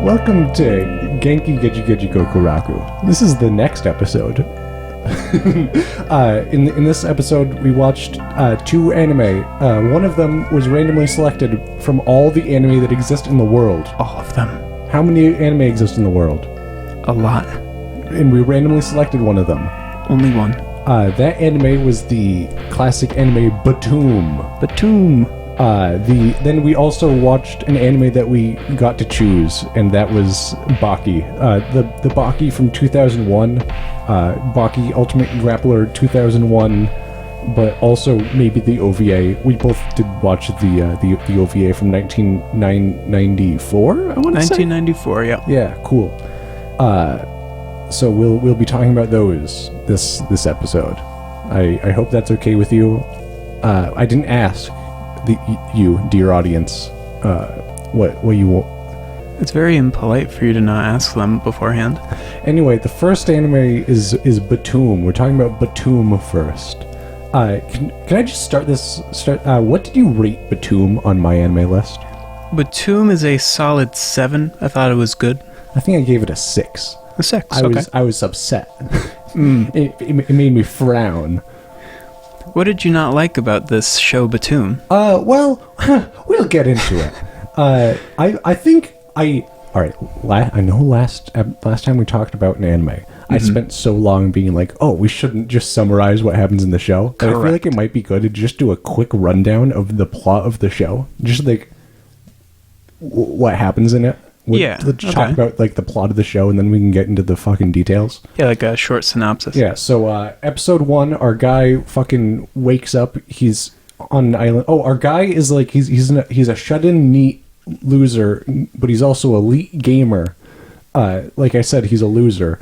Welcome to Genki Geji Geji Gokuraku. This is the next episode. In this episode, we watched two anime. One of them was randomly selected from all the anime that exist in the world. All of them. How many anime exist in the world? A lot. And we randomly selected one of them. Only one. That anime was the classic anime Btooom. Btooom. Then we also watched an anime that we got to choose, and that was Baki. The Baki from 2001, Baki Ultimate Grappler 2001, but also maybe the OVA. We both did watch the OVA from 1994. I want to say 1994. Yeah. Yeah. Cool. So we'll be talking about those this episode. I hope that's okay with you. I didn't ask you, dear audience, what you want. It's very impolite for you to not ask them beforehand. Anyway, the first anime is Btooom. We're talking about Btooom first. Can I just start? What did you rate Btooom on my anime list? Btooom is a solid 7. I thought it was good. I think I gave it a 6. A 6. I was upset. It made me frown. What did you not like about this show, Btooom? Well, we'll get into it. I know last time we talked about an anime, I spent so long being like, oh, we shouldn't just summarize what happens in the show. But I feel like it might be good to just do a quick rundown of the plot of the show. Just like what happens in it. Let's talk about like the plot of the show, and then we can get into the fucking details. Yeah, like a short synopsis. Yeah, so episode 1, our guy fucking wakes up. He's on an island. Oh, our guy is like he's a shut-in neat loser, but he's also an elite gamer. Like I said, he's a loser.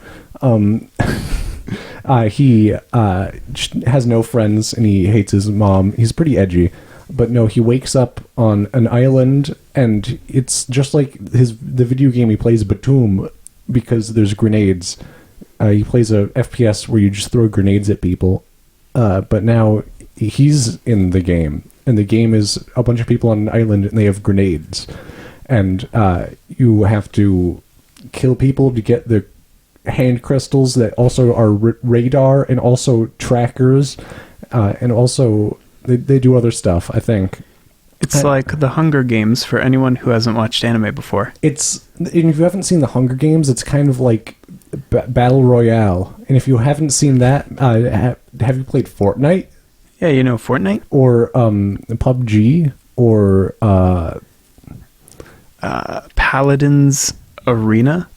He has no friends, and he hates his mom. He's pretty edgy. But no, he wakes up on an island, and it's just like the video game he plays, Btooom, because there's grenades. He plays a FPS where you just throw grenades at people. But now he's in the game, and the game is a bunch of people on an island, and they have grenades. And you have to kill people to get the hand crystals that also are radar, and also trackers, and also... They do other stuff, I think. It's like the Hunger Games for anyone who hasn't watched anime before. If you haven't seen the Hunger Games, it's kind of like Battle Royale. And if you haven't seen that, have you played Fortnite? Yeah, you know Fortnite? Or PUBG? Or... Paladin's Arena?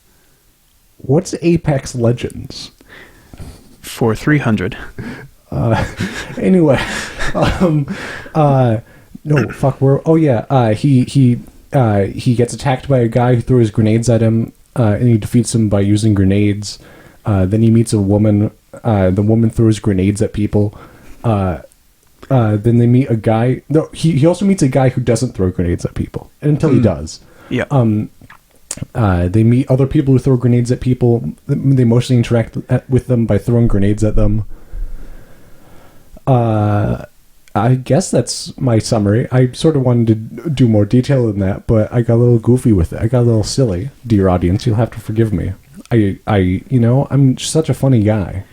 What's Apex Legends? For 300. Anyway, no, fuck, he gets attacked by a guy who throws grenades at him, and he defeats him by using grenades. Then he meets a woman, the woman throws grenades at people. Then they meet a guy, no, he also meets a guy who doesn't throw grenades at people, until he does. Yeah. They meet other people who throw grenades at people. They mostly interact with them by throwing grenades at them. I guess that's my summary. I sort of wanted to do more detail than that, but I got a little goofy with it. I got a little silly, dear audience. You'll have to forgive me. I'm such a funny guy.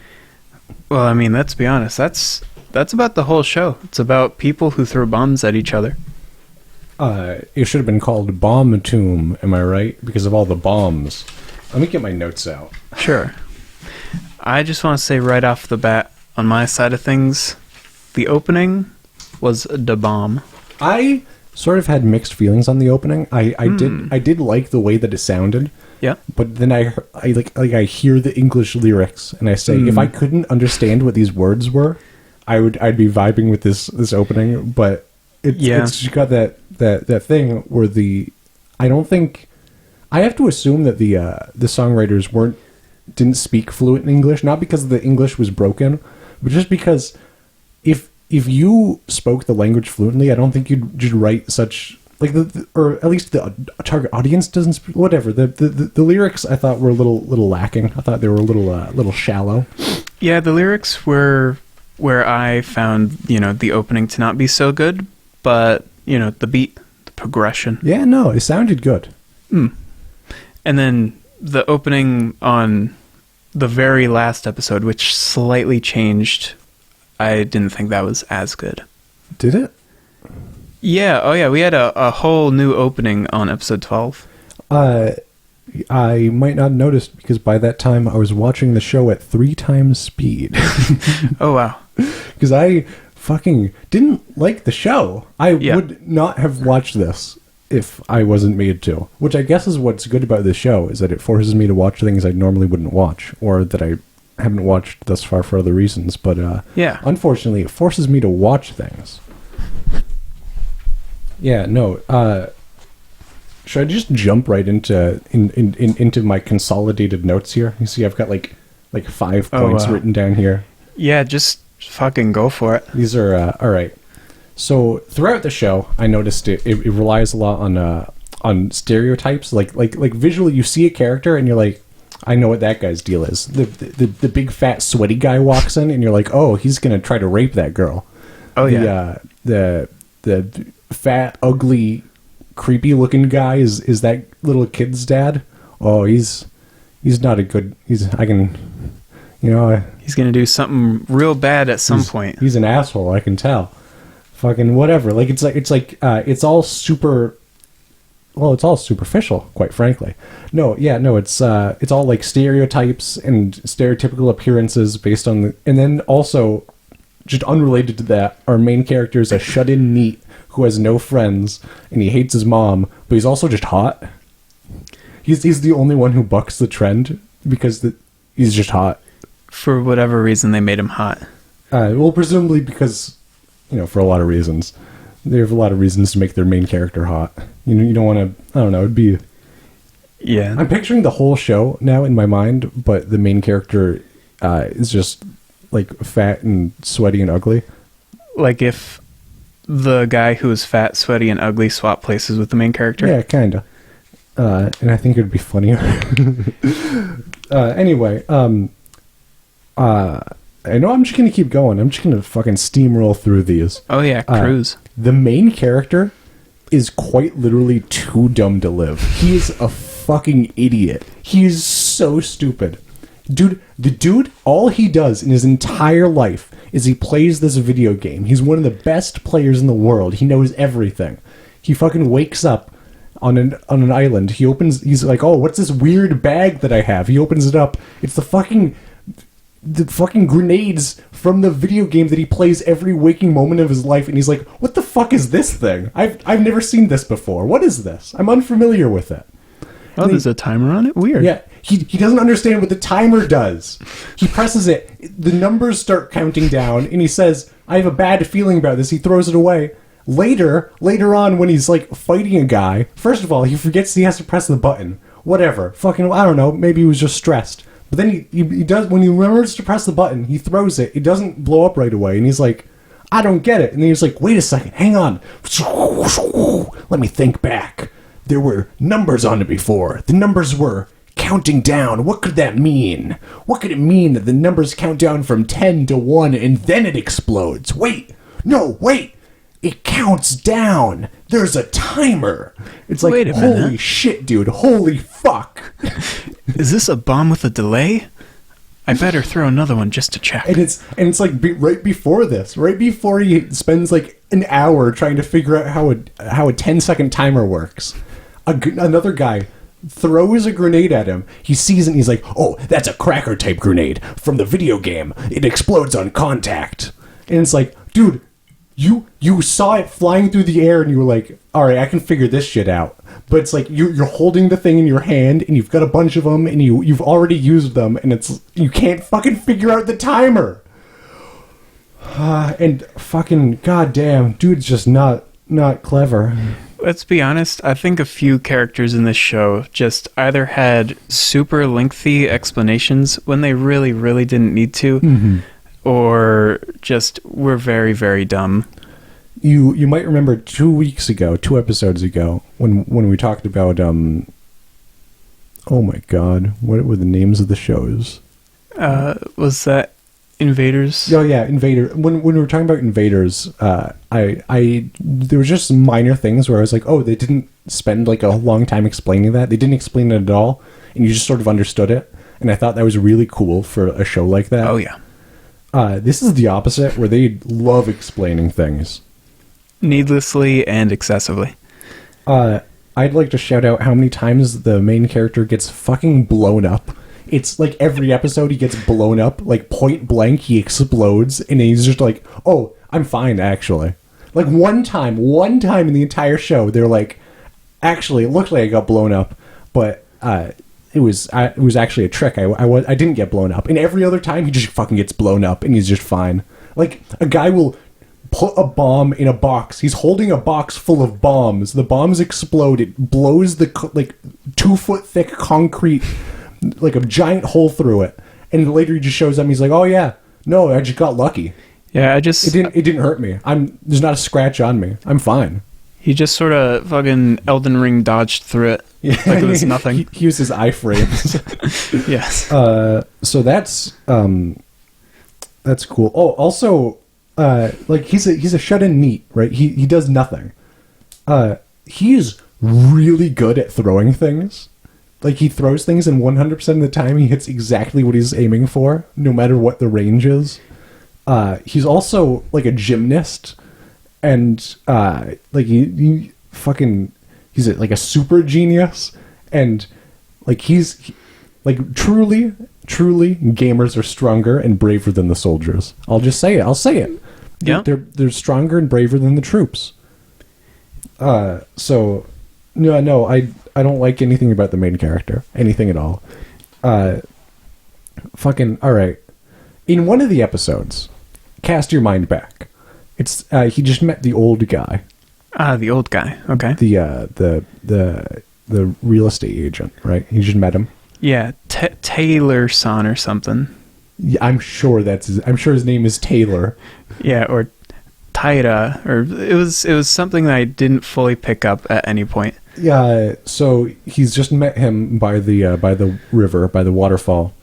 Well, I mean, let's be honest. That's about the whole show. It's about people who throw bombs at each other. It should have been called Btooom, am I right? Because of all the bombs. Let me get my notes out. Sure. I just want to say right off the bat, on my side of things, the opening was the bomb. I sort of had mixed feelings on the opening. I did like the way that it sounded. Yeah. But then I hear the English lyrics, and I say, if I couldn't understand what these words were, I'd be vibing with this opening. But it's got that thing where I don't think, I have to assume that the songwriters didn't speak fluent English, not because the English was broken, but just because if you spoke the language fluently, I don't think you'd just write such, like, or at least the target audience doesn't speak, whatever. The lyrics I thought were a little lacking. I thought they were a little shallow. Yeah, the lyrics were where I found, the opening to not be so good, but, the beat, the progression. Yeah, no, it sounded good. And then the opening on the very last episode, which slightly changed, I didn't think that was as good. Did it? Yeah, oh yeah, we had a whole new opening on episode 12. I might not have noticed because by that time I was watching the show at 3 times speed. Oh, wow. Because I fucking didn't like the show. I would not have watched this if I wasn't made to. Which I guess is what's good about this show, is that it forces me to watch things I normally wouldn't watch, or that I haven't watched thus far for other reasons. But unfortunately, it forces me to watch things. Yeah, no. Should I just jump right into my consolidated notes here? You see, I've got like 5 points written down here. Yeah, just fucking go for it. These are all right. So throughout the show, I noticed it relies a lot on stereotypes. Like visually, you see a character and you're like, I know what that guy's deal is. The big fat sweaty guy walks in and you're like, oh, he's gonna try to rape that girl. Oh yeah. The fat ugly creepy looking guy is that little kid's dad. Oh, he's not a good. He's gonna do something real bad at some point. He's an asshole. I can tell. Fucking whatever. Like it's all super. Well, it's all superficial, quite frankly. It's all like stereotypes and stereotypical appearances based on and then also, just unrelated to that, our main character is a shut-in NEET who has no friends and he hates his mom, but he's also just hot. He's the only one who bucks the trend because he's just hot. For whatever reason, they made him hot. Well, presumably because, for a lot of reasons. They have a lot of reasons to make their main character hot. You don't want to, I don't know, it'd be... Yeah. I'm picturing the whole show now in my mind, but the main character is just, like, fat and sweaty and ugly. Like if the guy who is fat, sweaty, and ugly swapped places with the main character? Yeah, kind of. And I think it would be funnier. Anyway, I know I'm just going to keep going. I'm just going to fucking steamroll through these. Oh yeah, cruise. The main character is quite literally too dumb to live. He is a fucking idiot. He is so stupid. Dude, all he does in his entire life is he plays this video game. He's one of the best players in the world. He knows everything. He fucking wakes up on an island. He's like, oh, what's this weird bag that I have? He opens it up. It's the fucking grenades from the video game that he plays every waking moment of his life, and he's like, what the fuck is this thing? I've never seen this before. What is this? I'm unfamiliar with it. Oh, there's a timer on it? Weird. Yeah, he doesn't understand what the timer does. He presses it, the numbers start counting down, and he says, I have a bad feeling about this. He throws it away. Later on, when he's like fighting a guy, first of all, he forgets he has to press the button. Whatever. Fucking, I don't know, maybe he was just stressed. But then he does, when he remembers to press the button, he throws it. It doesn't blow up right away. And he's like, I don't get it. And then he's like, wait a second, hang on. Let me think back. There were numbers on it before. The numbers were counting down. What could that mean? What could it mean that the numbers count down from 10 to 1 and then it explodes? Wait. It counts down. There's a timer. It's like, wait a minute. Holy shit, dude. Holy fuck. Is this a bomb with a delay? I better throw another one just to check. And it's like right before he spends like an hour trying to figure out how a 10-second timer works. Another guy throws a grenade at him. He sees it and he's like, oh, that's a cracker type grenade from the video game. It explodes on contact. And it's like, dude, you saw it flying through the air and you were like, all right, I can figure this shit out. But it's like you're holding the thing in your hand and you've got a bunch of them and you've already used them and you can't fucking figure out the timer. And fucking goddamn, dude's just not clever. Let's be honest, I think a few characters in this show just either had super lengthy explanations when they really, really didn't need to, or just were very, very dumb. You might remember 2 episodes ago, when we talked about, oh my god, what were the names of the shows? Was that Invaders. Oh yeah, Invader. When we were talking about Invaders, I there was just minor things where I was like, oh, they didn't spend like a long time explaining that. They didn't explain it at all, and you just sort of understood it. And I thought that was really cool for a show like that. Oh yeah. This is the opposite, where they love explaining things Needlessly and excessively. I'd like to shout out how many times the main character gets fucking blown up. It's like every episode he gets blown up, like point blank, he explodes, and he's just like, oh, I'm fine, actually. Like one time in the entire show, they're like, actually, it looked like I got blown up, but it was actually a trick. I didn't get blown up. And every other time, he just fucking gets blown up, and he's just fine. Like, a guy will put a bomb in a box. He's holding a box full of bombs. The bombs explode. It blows the, 2-foot thick concrete, like a giant hole through it. And later he just shows up and he's like, oh yeah, no, I just got lucky. Yeah, It didn't hurt me. There's not a scratch on me. I'm fine. He just sort of fucking Elden Ring dodged through it. Yeah. Like it was nothing. He used his iframes. Yes. So that's cool. Oh, also, he's a shut-in NEET, right? He does nothing. He's really good at throwing things. Like, he throws things, and 100% of the time he hits exactly what he's aiming for, no matter what the range is. He's also like a gymnast, and he's like a super genius, and like truly gamers are stronger and braver than the soldiers. I'll just say it. I'll say it. Yeah. They're stronger and braver than the troops. So no, I don't like anything about the main character. Anything at all. Fucking alright. In one of the episodes, cast your mind back. It's he just met the old guy. The old guy. Okay. The real estate agent, right? He just met him. Yeah, Taylor Son or something. Yeah, I'm sure his name is Taylor. Yeah, or Taira, or it was something that I didn't fully pick up at any point. Yeah, so he's just met him by the river, by the waterfall,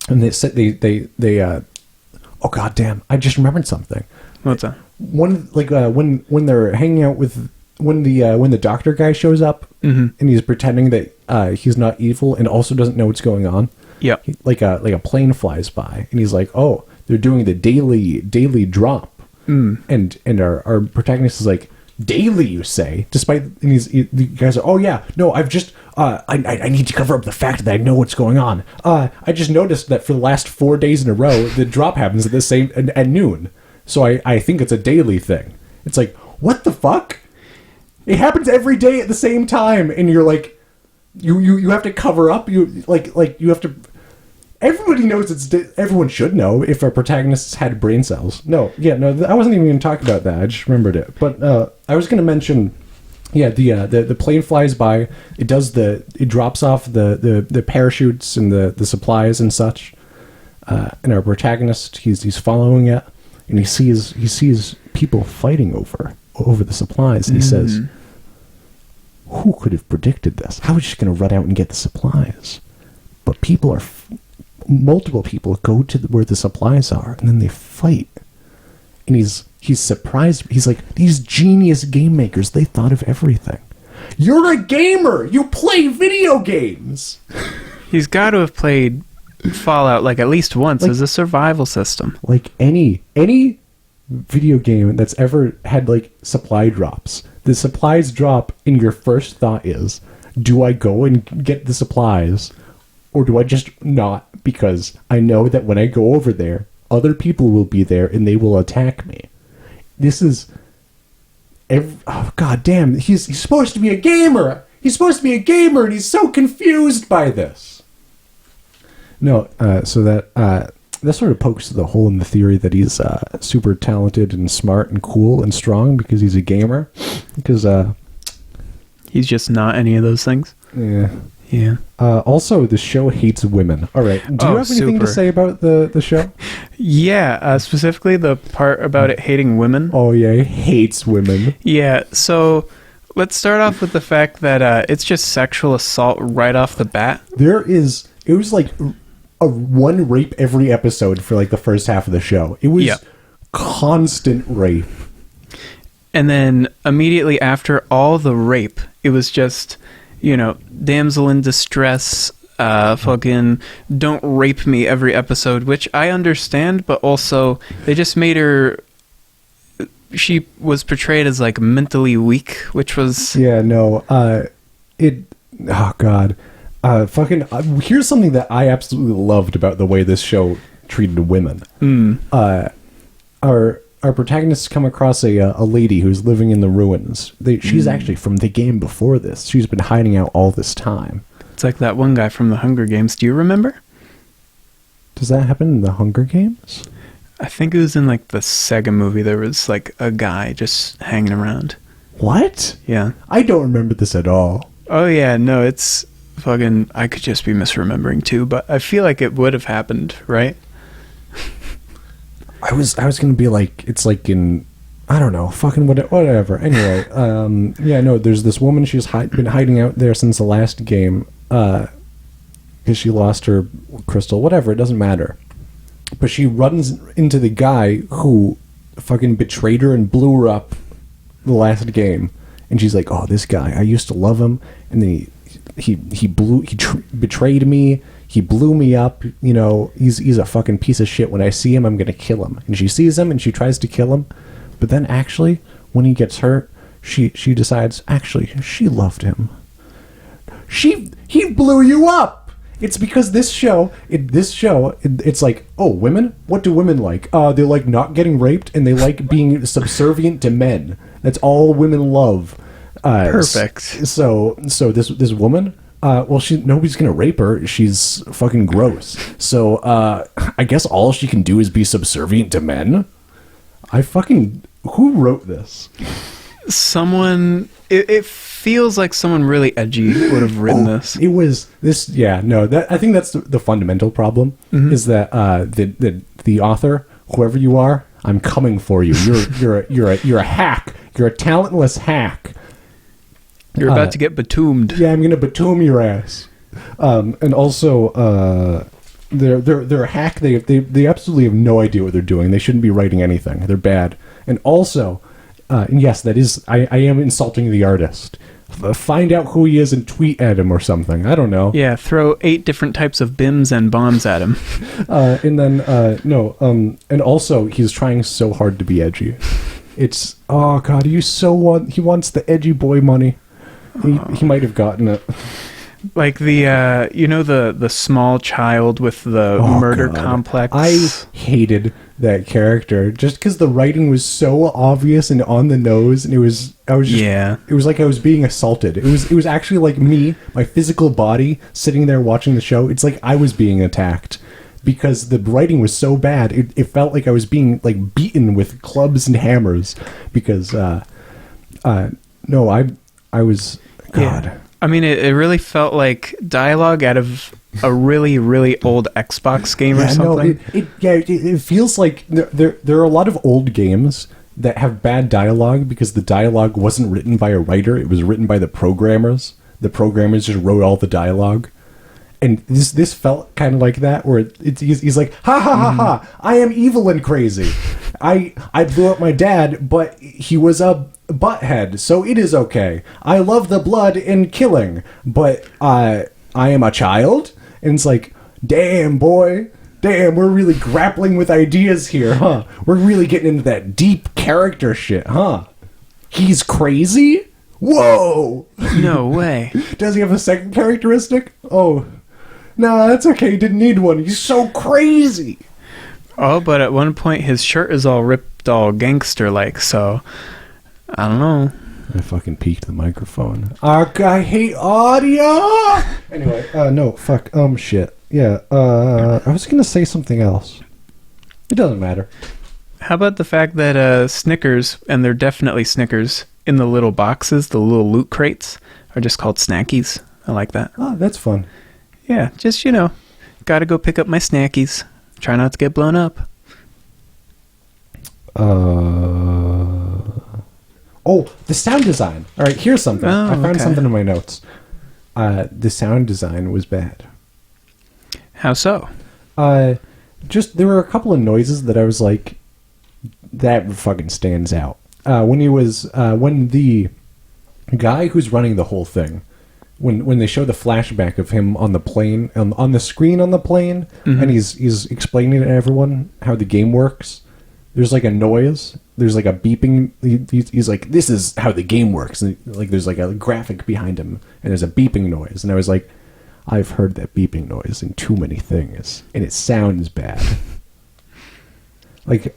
and they said they oh god damn! I just remembered something. What's that? When they're hanging out with when the doctor guy shows up, mm-hmm. and he's pretending that he's not evil and also doesn't know what's going on. Yeah, like a plane flies by, and he's like, "Oh, they're doing the daily drop," and our protagonist is like, "Daily, you say?" Despite the guys are, "Oh yeah, no, I've just I need to cover up the fact that I know what's going on. I just noticed that for the last 4 days in a row, the drop happens at the same at noon, so I think it's a daily thing." It's like, what the fuck? It happens every day at the same time, and you're like, you have to cover up. You you have to. Everybody knows everyone should know if our protagonists had brain cells. No, I wasn't even going to talk about that. I just remembered it. But I was going to mention, the plane flies by. It drops off the parachutes and the supplies and such. And our protagonist, he's following it, and he sees people fighting over the supplies. And he says, "Who could have predicted this? I was just going to run out and get the supplies, but multiple people go to where the supplies are, and then they fight." And he's surprised. He's like, these genius game makers, they thought of everything. You're a gamer! You play video games! He's got to have played Fallout at least once as a survival system. Like any video game that's ever had supply drops. The supplies drop, and your first thought is, do I go and get the supplies? Or do I just not, because I know that when I go over there, other people will be there and they will attack me. This is... oh, god damn, he's supposed to be a gamer! He's supposed to be a gamer, and he's so confused by this! No, so that sort of pokes the hole in the theory that he's super talented and smart and cool and strong because he's a gamer. Because... he's just not any of those things? Yeah. Yeah. Also, the show hates women. All right. Do you have anything to say about the show? Yeah, specifically the part about it hating women. Oh, yeah, it hates women. Yeah, so let's start off with the fact that it's just sexual assault right off the bat. It was one rape every episode for like the first half of the show. It was Yep. constant rape. And then immediately after all the rape, it was just, damsel in distress, fucking don't rape me every episode, which I understand, but also they just made her, she was portrayed as like mentally weak, which was... Yeah, no, oh god. Here's something that I absolutely loved about the way this show treated women. Our protagonists come across a lady who's living in the ruins. She's actually from the game before this. She's been hiding out all this time. It's like that one guy from the Hunger Games. Do you remember? Does that happen in the Hunger Games? I think it was in like the Sega movie. There was like a guy just hanging around. What? Yeah. I don't remember this at all. Oh yeah, no, it's fucking... I could just be misremembering too, but I feel like it would have happened, right? I was gonna be like, it's like in, I don't know, fucking whatever. Anyway, yeah, no, there's this woman. She's been hiding out there since the last game, because she lost her crystal. Whatever, it doesn't matter. But she runs into the guy who fucking betrayed her and blew her up the last game, and she's like, "Oh, this guy, I used to love him, and then he betrayed me." He blew me up, he's a fucking piece of shit. When I see him, I'm going to kill him. And she sees him and she tries to kill him. But then actually, when he gets hurt, she decides, actually, she loved him. He blew you up! It's because it's like, oh, women? What do women like? They like not getting raped and they like being subservient to men. That's all women love. Perfect. So this woman... nobody's gonna rape her. She's fucking gross. So, I guess all she can do is be subservient to men? Who wrote this? Someone... It feels like someone really edgy would have written this. It was this... Yeah, no, I think that's the fundamental problem, is that the author, whoever you are, I'm coming for you. You're a hack. You're a talentless hack. You're about to get Btoomed. Yeah, I'm gonna Btooom your ass. And also, they're a hack. They absolutely have no idea what they're doing. They shouldn't be writing anything. They're bad. And also, and yes, that is I am insulting the artist. Find out who he is and tweet at him or something. I don't know. Yeah, throw 8 different types of bims and bombs at him. And then and also he's trying so hard to be edgy. It's oh god, he wants the edgy boy money. He might have gotten it. Like the small child with the murder complex. I hated that character just because the writing was so obvious and on the nose, and it was like I was being assaulted. It was actually like me, my physical body, sitting there watching the show. It's like I was being attacked because the writing was so bad. It felt like I was being like beaten with clubs and hammers because I was... God. Yeah. I mean, it really felt like dialogue out of a really, really old Xbox game or something. No, it feels like there are a lot of old games that have bad dialogue because the dialogue wasn't written by a writer. It was written by the programmers. The programmers just wrote all the dialogue. And this felt kind of like that, where he's like, ha ha ha ha, I am evil and crazy. I blew up my dad, but he was a butthead, so it is okay. I love the blood and killing, but I am a child. And it's like, damn, boy. Damn, we're really grappling with ideas here, huh? We're really getting into that deep character shit, huh? He's crazy? Whoa! No way. Does he have a second characteristic? Oh, no, that's okay. He didn't need one. He's so crazy. Oh, but at one point his shirt is all ripped, all gangster-like, so I don't know. I fucking peeked the microphone. I hate audio! Anyway, no, fuck, shit. Yeah, I was gonna say something else. It doesn't matter. How about the fact that Snickers, and they're definitely Snickers, in the little boxes, the little loot crates, are just called Snackies. I like that. Oh, that's fun. Yeah, just, gotta go pick up my Snackies. Try not to get blown up. Oh, the sound design. All right, here's something. Oh, I found okay. something in my notes. The sound design was bad. How so? Just there were a couple of noises that I was like, that fucking stands out. When the guy who's running the whole thing, when they show the flashback of him on the plane, on the screen on the plane, and he's explaining to everyone how the game works, there's like a noise. There's like a beeping. He's like, this is how the game works. And like there's like a graphic behind him, and there's a beeping noise. And I was like, I've heard that beeping noise in too many things, and it sounds bad. Like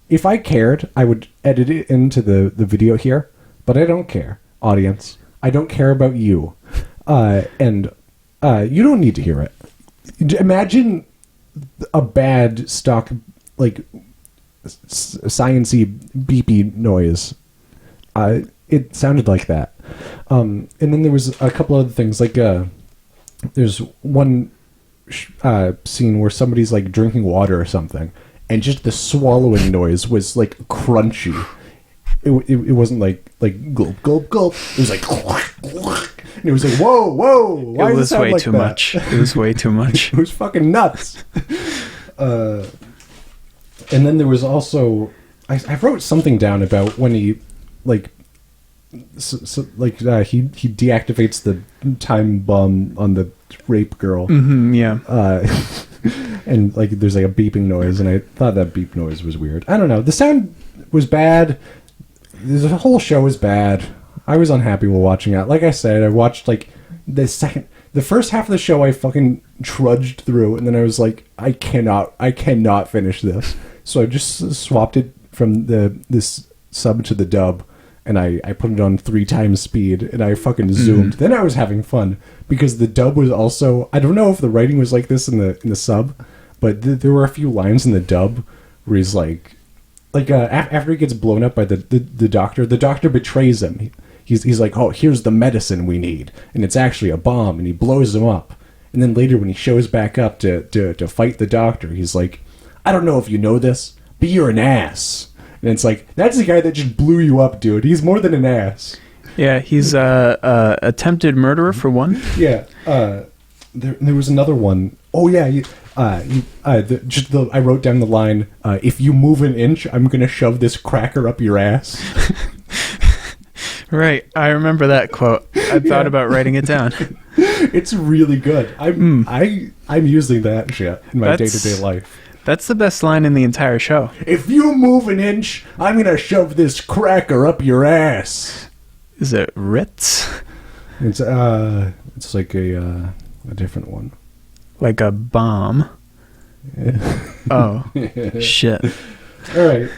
if I cared, I would edit it into the video here, but I don't care, audience. I don't care about you, and you don't need to hear it. Imagine a bad stock like science-y beepy noise. It sounded like that, and then there was a couple other things like there's one scene where somebody's like drinking water or something, and just the swallowing noise was like crunchy. It wasn't like gulp gulp gulp. It was like and it was like whoa. Why it was way like too that? much. It was way too much. It was fucking nuts. And then there was also I wrote something down about when he like he deactivates the time bomb on the rape girl. Yeah. And like there's like a beeping noise, and I thought that beep noise was weird. I don't know. The sound was bad. The whole show was bad. I was unhappy while watching it. Like I said, I watched like the first half of the show I fucking trudged through, and then I was like, I cannot finish this. So I just swapped it from this sub to the dub, and I put it on 3 times speed, and I fucking zoomed. Then I was having fun because the dub was also, I don't know if the writing was like this in the sub, but there were a few lines in the dub where he's like after he gets blown up by the doctor betrays him. He's like, oh, here's the medicine we need, and it's actually a bomb, and he blows him up. And then later when he shows back up to fight the doctor, he's like, I don't know if you know this, but you're an ass. And it's like, that's the guy that just blew you up, dude. He's more than an ass. Yeah, he's a attempted murderer for one. Yeah. There was another one. Oh yeah. I wrote down the line, if you move an inch, I'm going to shove this cracker up your ass. Right. I remember that quote. I thought about writing it down. It's really good. I'm using that shit in my day-to-day life. That's the best line in the entire show. If you move an inch, I'm going to shove this cracker up your ass. Is it Ritz? It's like a different one. Like a bomb. Yeah. Oh, shit. All right.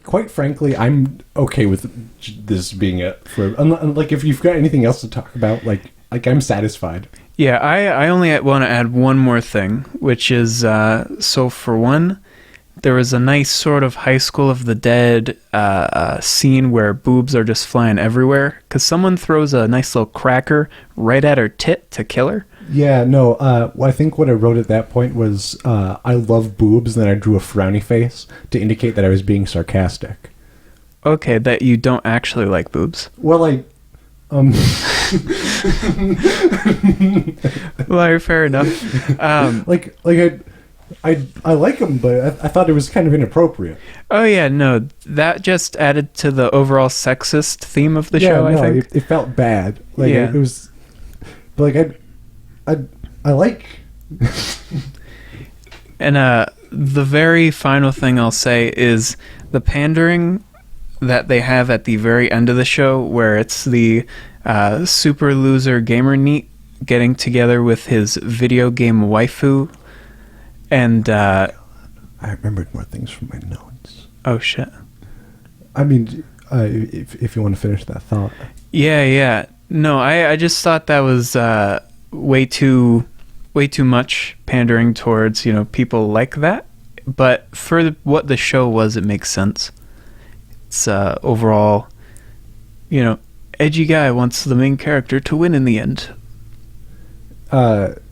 Quite frankly, I'm okay with this being it. Like, if you've got anything else to talk about, like I'm satisfied. Yeah, I only want to add one more thing, which is, so for one, there was a nice sort of High School of the Dead scene where boobs are just flying everywhere, because someone throws a nice little cracker right at her tit to kill her. Yeah, no, I think what I wrote at that point was, I love boobs, and then I drew a frowny face to indicate that I was being sarcastic. Okay, that you don't actually like boobs. Well, well, fair enough. I like them, but I thought it was kind of inappropriate. Oh yeah, no, that just added to the overall sexist theme of the show. I think it felt bad. Yeah. It was like I like. And the very final thing I'll say is the pandering that they have at the very end of the show, where it's the super loser gamer neat getting together with his video game waifu, and I remembered more things from my notes. Oh shit! I mean, if you want to finish that thought. Yeah. No, I just thought that was way too much pandering towards people like that. But for what the show was, it makes sense. It's overall, edgy guy wants the main character to win in the end.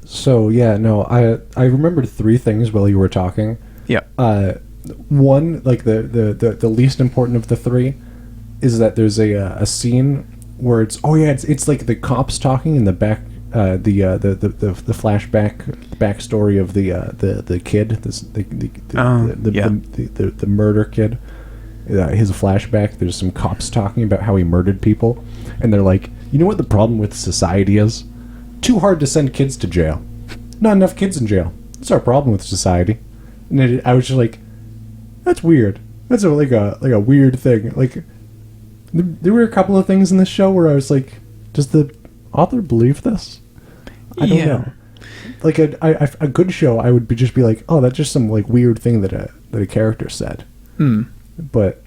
So yeah, no, I remembered 3 things while you were talking. Yeah. One, like the least important of the 3, is that there's a scene where it's like the cops talking in the the flashback backstory of the kid, the murder kid. His flashback. There's some cops talking about how he murdered people, and they're like, you know what the problem with society is? Too hard to send kids to jail. Not enough kids in jail. That's our problem with society. And I was just like, that's weird. That's like a weird thing. Like, there were a couple of things in this show where I was like, does the author believe this? I don't know. Like a good show, I would just be like, oh, that's just some like weird thing that a character said. But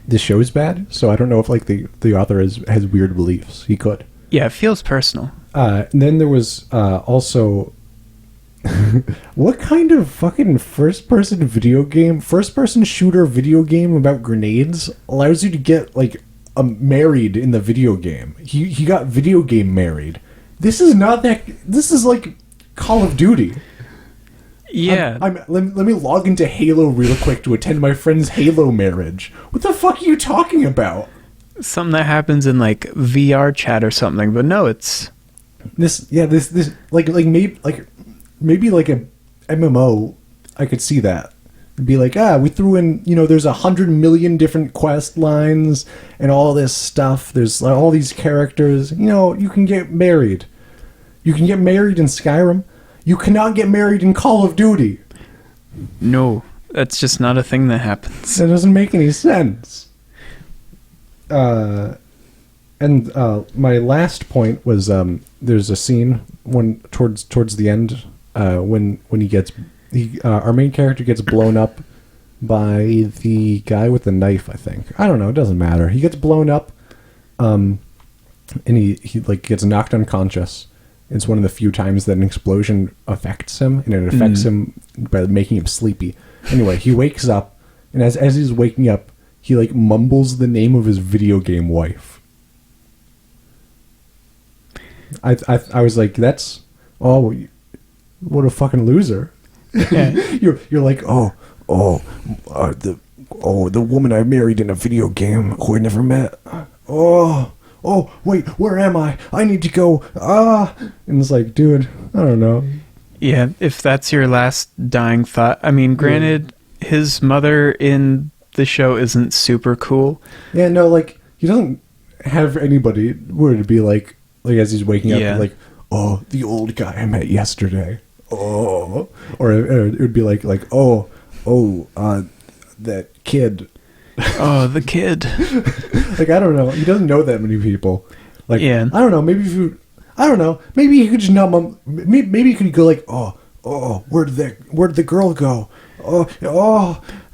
this show is bad, so I don't know if like the author has weird beliefs. He could. Yeah, it feels personal. And then there was also what kind of fucking first-person shooter video game about grenades allows you to get like married in the video game? He got video game married. This is not that. This is like Call of Duty. Yeah. Let me log into Halo real quick to attend my friend's Halo marriage. What the fuck are you talking about? Something that happens in like VR chat or something, but no, it's this maybe like a MMO. I could see that. It'd be like, we threw in, there's 100 million different quest lines and all this stuff. There's all these characters. You can get married. You can get married in Skyrim. You cannot get married in Call of Duty. No, that's just not a thing that happens. That doesn't make any sense. And my last point was there's a scene towards the end when our main character gets blown up by the guy with the knife. I think, I don't know, it doesn't matter. He gets blown up, and he like gets knocked unconscious. It's one of the few times that an explosion affects him, and it affects him by making him sleepy. Anyway, he wakes up, and as he's waking up, he like mumbles the name of his video game wife. I was like, that's what a fucking loser. Yeah. You're like, the woman I married in a video game who I never met. Oh, wait, where am I? I need to go. And it's like, dude, I don't know. Yeah, if that's your last dying thought. I mean, granted, his mother in the show isn't super cool. Yeah, no, like, he doesn't have anybody where to be like as he's waking up, like, oh, the old guy I met yesterday. Oh, or it would be like, that kid. Oh, the kid. Like, I don't know. He doesn't know that many people. Like, yeah. I don't know. Maybe Maybe he could just not. Maybe he could go like, where did the girl go?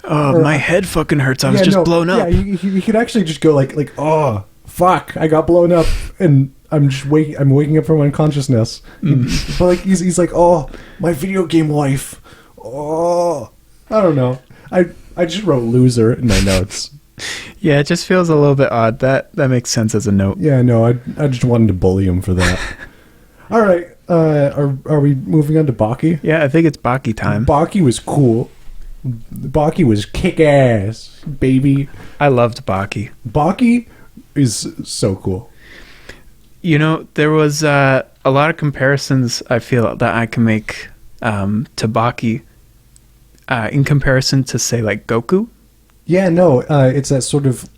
My head fucking hurts. I was just blown up. Yeah, he could actually just go like, oh, fuck, I got blown up, and I'm waking up from unconsciousness. But like, he's like, oh, my video game wife. Oh, I don't know. I just wrote loser in my notes. Yeah, it just feels a little bit odd. That makes sense as a note. Yeah, no, I just wanted to bully him for that. All right, are we moving on to Baki? Yeah, I think it's Baki time. Baki was cool. Baki was kick-ass, baby. I loved Baki. Baki is so cool. There was a lot of comparisons I feel that I can make to Baki in comparison to, say, like Goku. Yeah, no, it's that sort of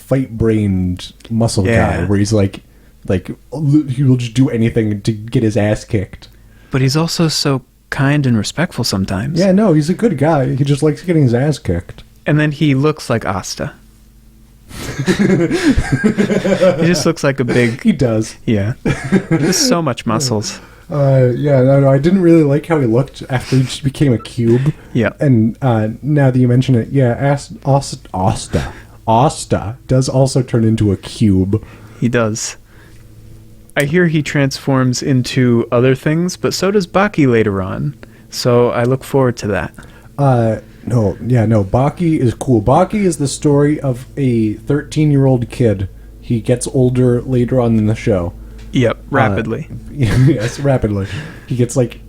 fight-brained muscle guy where he's like he will just do anything to get his ass kicked. But he's also so kind and respectful sometimes. Yeah, no, he's a good guy. He just likes getting his ass kicked. And then he looks like Asta. He just looks like a big... He does. Yeah. There's so much muscles. No, I didn't really like how he looked after he just became a cube. Yeah. And now that you mention it, Asta does also turn into a cube. He does. I hear he transforms into other things, but so does Baki later on. So I look forward to that. No, Baki is cool. Baki is the story of a 13-year-old kid. He gets older later on in the show. Yep, rapidly. Yes, rapidly. He gets like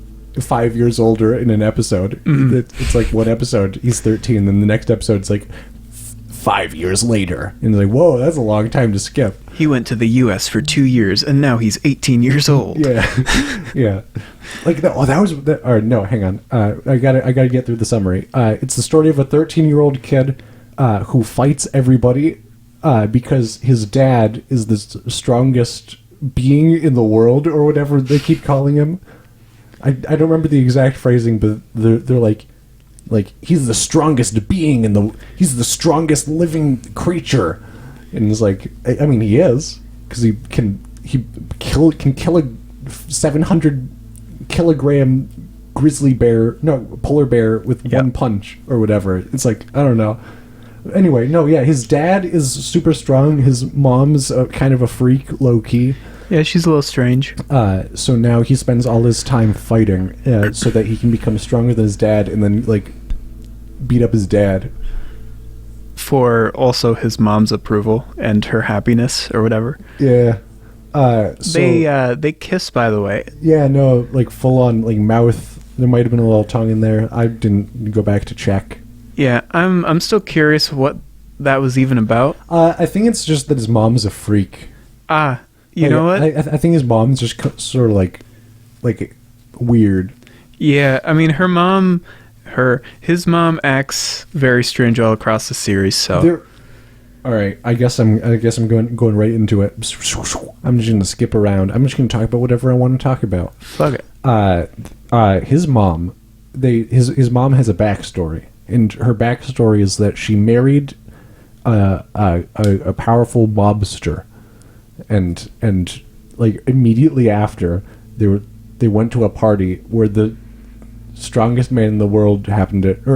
5 years older in an episode. It's like one episode, he's 13, then the next episode it's like 5 years later. And it's like, whoa, that's a long time to skip. He went to the U.S. for 2 years, and now he's 18 years old. Yeah, yeah. Like that was. Or no, hang on. I gotta get through the summary. It's the story of a 13-year-old kid who fights everybody because his dad is the strongest being in the world, or whatever they keep calling him. I don't remember the exact phrasing, but they're like he's the strongest being he's the strongest living creature, and it's like, I mean, he is, because he can kill a 700 kilogram polar bear with one punch or whatever. It's like, I don't know. Anyway, no, yeah, his dad is super strong. His mom's kind of a freak, low key. Yeah, she's a little strange. So now he spends all his time fighting so that he can become stronger than his dad, and then like beat up his dad for also his mom's approval and her happiness or whatever. Yeah. They kiss, by the way. Yeah, no, like full on like mouth. There might have been a little tongue in there. I didn't go back to check. Yeah, I'm still curious what that was even about. I think it's just that his mom's a freak. You know what? I think his mom's just sort of like weird. Yeah, I mean, his mom acts very strange all across the series. So, all right, I guess I'm going right into it. I'm just gonna skip around. I'm just gonna talk about whatever I want to talk about. Fuck it. His mom, his mom has a backstory, and her backstory is that she married a powerful mobster, and like immediately after they went to a party where the strongest man in the world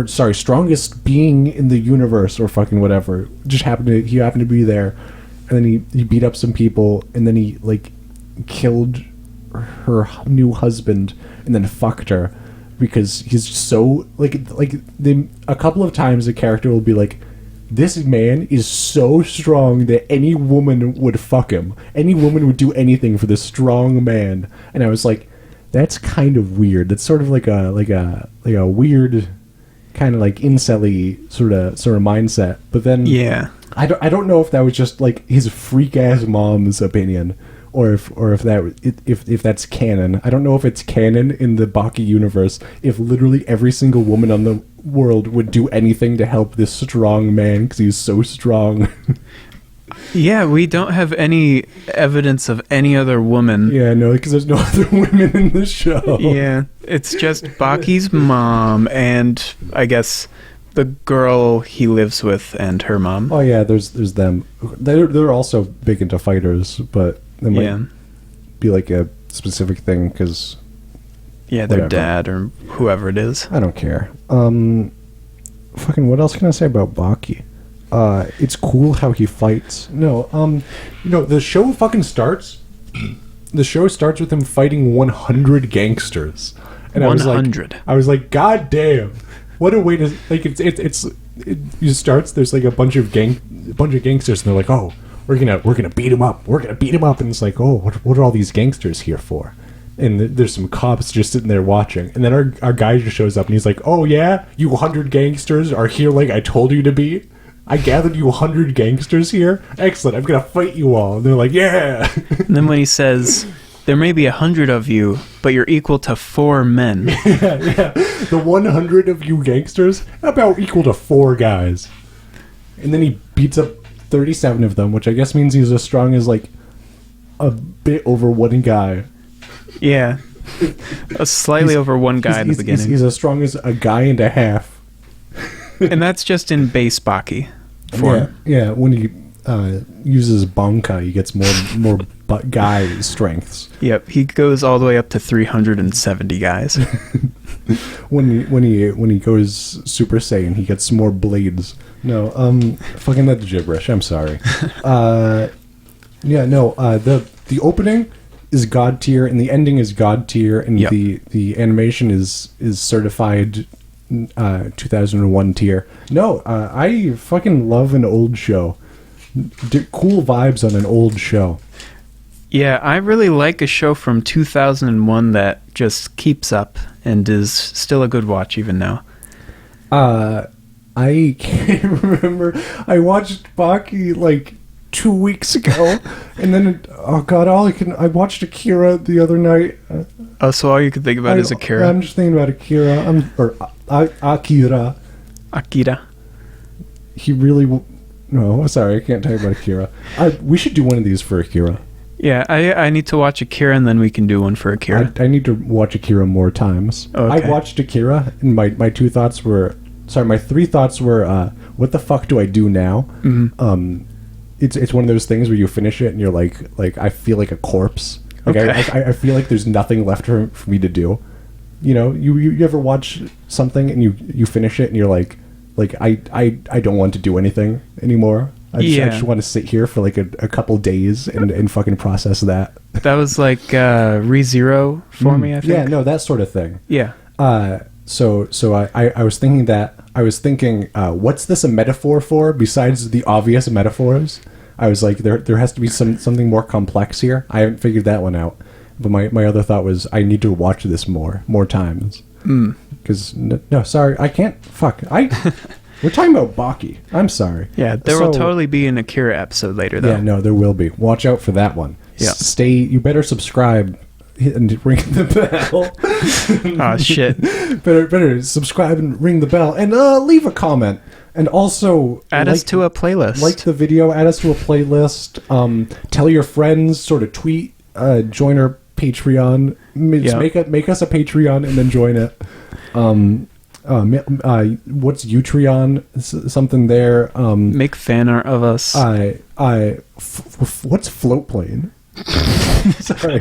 strongest being in the universe or fucking whatever he happened to be there, and then he beat up some people, and then he like killed her new husband and then fucked her because he's so a couple of times the character will be like, this man is so strong that any woman would fuck him. Any woman would do anything for this strong man. And I was like, that's kind of weird. That's sort of like a weird kind of like incel-y sort of mindset. But then I don't know if that was just like his freak ass mom's opinion, or if that's canon. I don't know if it's canon in the Baki universe if literally every single woman on the world would do anything to help this strong man because he's so strong. Yeah, we don't have any evidence of any other woman. Yeah, no, because there's no other women in the show. Yeah, it's just Baki's mom and I guess the girl he lives with and her mom. Oh yeah, there's them. They're also big into fighters, but they might be like a specific thing because their dad or whoever it is. I don't care. Fucking what else can I say about Baki? It's cool how he fights. No, the show fucking starts. The show starts with him fighting 100 gangsters, and 100. I was like, God damn, what a way to like. It starts. There's like a bunch of gangsters, and they're like, oh, we're gonna beat him up. We're gonna beat him up, and it's like, oh, what are all these gangsters here for? And there's some cops just sitting there watching, and then our guy just shows up, and he's like, oh yeah, you 100 gangsters are here like I told you to be. I gathered you 100 gangsters here. Excellent. I'm gonna fight you all. And they're like, yeah. And then when he says, there may be 100 of you, but you're equal to 4 men. yeah. The 100 of you gangsters, about equal to 4 guys. And then he beats up 37 of them, which I guess means he's as strong as like a bit over 1 guy. Yeah. Slightly over 1 guy in the beginning. He's as strong as a guy and a half. And that's just in base Baki form. Yeah, when he uses Bankai, he gets more guy strengths. Yep, he goes all the way up to 370 guys. when he goes Super Saiyan, he gets more blades. No, fucking that's gibberish. I'm sorry. The opening is god tier and the ending is god tier, and the animation is certified 2001 tier. No, I fucking love an old show. Cool vibes on an old show. Yeah, I really like a show from 2001 that just keeps up and is still a good watch even now. I can't remember. I watched Baki like 2 weeks ago, and then oh god, I watched Akira the other night. Oh, so all you could think about is Akira. I'm just thinking about Akira. Akira. Akira. He really. No, sorry, I can't talk about Akira. We should do one of these for Akira. Yeah, I need to watch Akira, and then we can do one for Akira. I need to watch Akira more times. Okay. I watched Akira, and my three thoughts were, what the fuck do I do now? Mm-hmm. It's one of those things where you finish it, and you're like I feel like a corpse. Like, okay. I feel like there's nothing left for me to do. You know, you ever watch something, and you finish it, and you're like I don't want to do anything anymore. I just want to sit here for like a couple days and fucking process that. That was like ReZero for me, I think. Yeah, no, that sort of thing. Yeah. So I was thinking what's this a metaphor for besides the obvious metaphors? I was like, there has to be something more complex here. I haven't figured that one out. But my other thought was I need to watch this more times. Because no, sorry, I can't. Fuck, we're talking about Baki. I'm sorry. Yeah, there will totally be an Akira episode later, though. Yeah, no, there will be. Watch out for that one. Yeah. You better subscribe and ring the bell. Oh, shit. Better subscribe and ring the bell. And leave a comment. And also... Add us to a playlist. Like the video, add us to a playlist. Tell your friends, sort of tweet, join our Patreon. Make us a Patreon and then join it. What's Utreon? Something there. Make fan art of us. What's float plane? Sorry.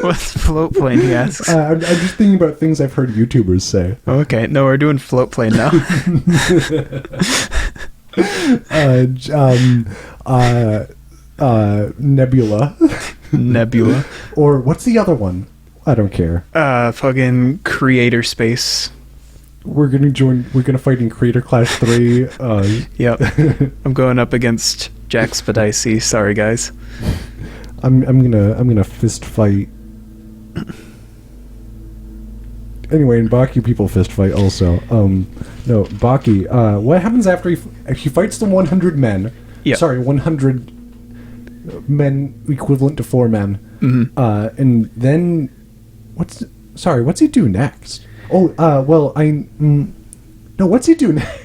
What's float plane? He asks. I'm just thinking about things I've heard YouTubers say. Okay, no, we're doing float plane now. Nebula. Nebula. Or what's the other one? I don't care. Fucking Creator Space. We're gonna fight in Creator Clash 3. Yep. I'm going up against Jack Spadici. Sorry, guys. I'm gonna fist fight. Anyway, in Baki, people fist fight also. No, Baki. What happens after he fights the 100 men? Yeah. Sorry, 100 men equivalent to 4 men. Mm-hmm. And then what's he do next? What's he do next?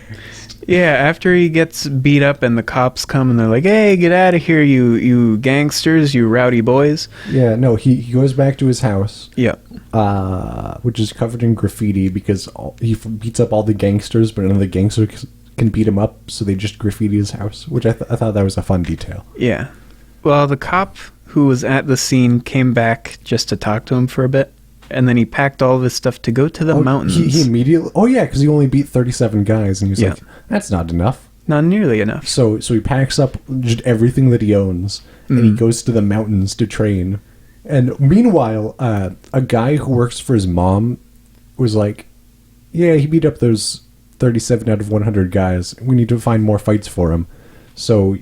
Yeah, after he gets beat up and the cops come and they're like, "Hey, get out of here, you gangsters, you rowdy boys." Yeah, no, he goes back to his house. Yeah. Which is covered in graffiti because he beats up all the gangsters, but none of the gangsters can beat him up, so they just graffiti his house, which I thought that was a fun detail. Yeah. Well, the cop who was at the scene came back just to talk to him for a bit. And then he packed all of his stuff to go to the mountains. He immediately... Oh, yeah, because he only beat 37 guys. And he was like, that's not enough. Not nearly enough. So he packs up just everything that he owns. And he goes to the mountains to train. And meanwhile, a guy who works for his mom was like, yeah, he beat up those 37 out of 100 guys. We need to find more fights for him. So...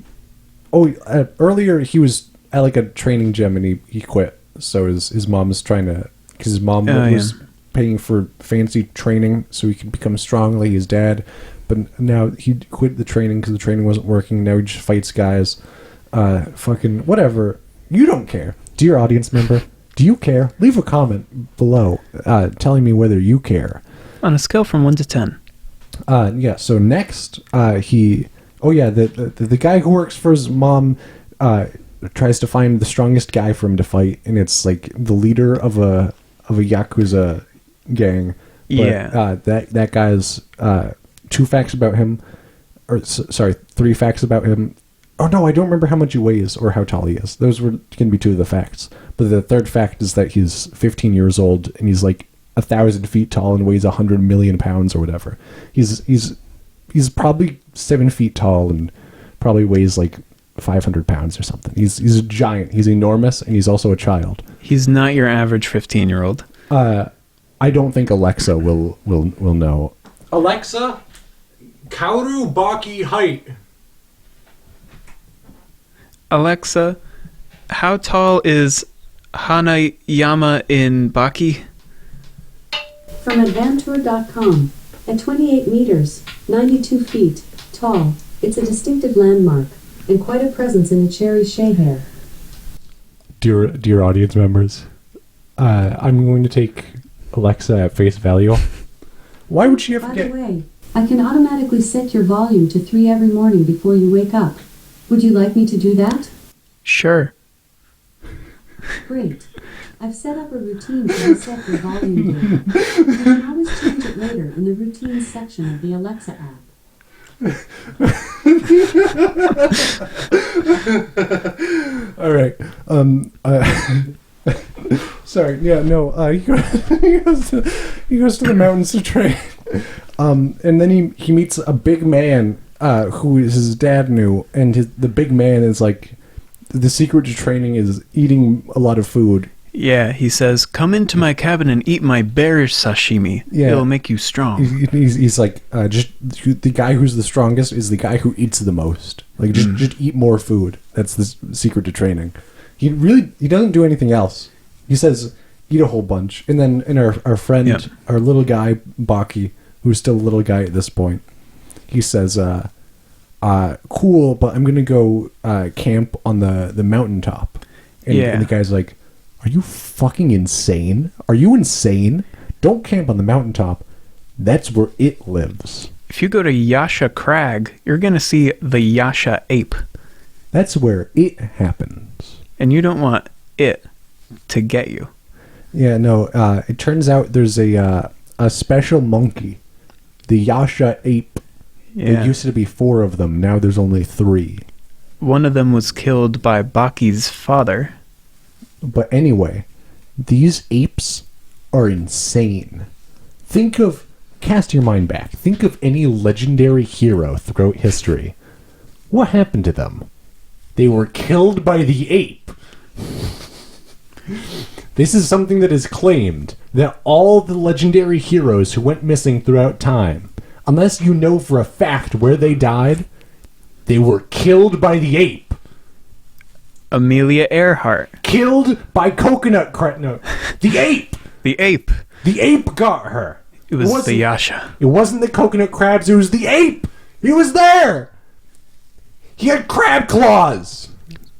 earlier he was at like a training gym and he quit. So his mom is trying to... Because his mom was paying for fancy training so he could become strong like his dad. But now he quit the training because the training wasn't working. Now he just fights guys. Fucking whatever. You don't care. Dear audience member, do you care? Leave a comment below telling me whether you care. On a scale from 1 to 10. Yeah, so next the guy who works for his mom tries to find the strongest guy for him to fight, and it's like the leader of a Yakuza gang. But, that guy's 2 facts about him, or 3 facts about him. Oh no, I don't remember how much he weighs or how tall he is. Those can be 2 of the facts. But the 3rd fact is that he's 15 years old and he's like 1,000 feet tall and weighs 100 million pounds or whatever. He's probably 7 feet tall and probably weighs like 500 pounds or something. He's a giant. He's enormous, and he's also a child. He's not your average 15-year-old. I don't think Alexa will know. Alexa, Kaoru Baki height. Alexa, how tall is Hanayama in Baki? From Advantour.com, at 28 meters, 92 feet tall, it's a distinctive landmark. and quite a presence in the cherry shea hair. Dear audience members, I'm going to take Alexa at face value. Why would she ever By get... the way, I can automatically set your volume to 3 every morning before you wake up. Would you like me to do that? Sure. Great. I've set up a routine to reset your volume here. You can always change it later in the routines section of the Alexa app. All right. Sorry. Yeah. No. He goes to the mountains to train. And then he meets a big man who his dad knew, and the big man is like, the secret to training is eating a lot of food. Yeah, he says, come into my cabin and eat my bear sashimi. Yeah. It'll make you strong. He's like, just the guy who's the strongest is the guy who eats the most. Like, just eat more food. That's the secret to training. He doesn't do anything else. He says, eat a whole bunch. And then our friend, our little guy, Baki, who's still a little guy at this point, he says, cool, but I'm going to go camp on the mountaintop. And the guy's like, are you fucking insane? Are you insane? Don't camp on the mountaintop. That's where it lives. If you go to Yasha Crag, you're going to see the Yasha ape. That's where it happens. And you don't want it to get you. Yeah, no, it turns out there's a special monkey. The Yasha ape. Yeah. There used to be 4 of them. Now there's only 3. One of them was killed by Baki's father. But anyway, these apes are insane. Cast your mind back. Think of any legendary hero throughout history. What happened to them? They were killed by the ape. This is something that is claimed, that all the legendary heroes who went missing throughout time, unless you know for a fact where they died, they were killed by the ape. Amelia Earhart. Killed by coconut no, the ape. The ape. The ape got her. It was the Yasha. It wasn't the coconut crabs. It was the ape. He was there. He had crab claws.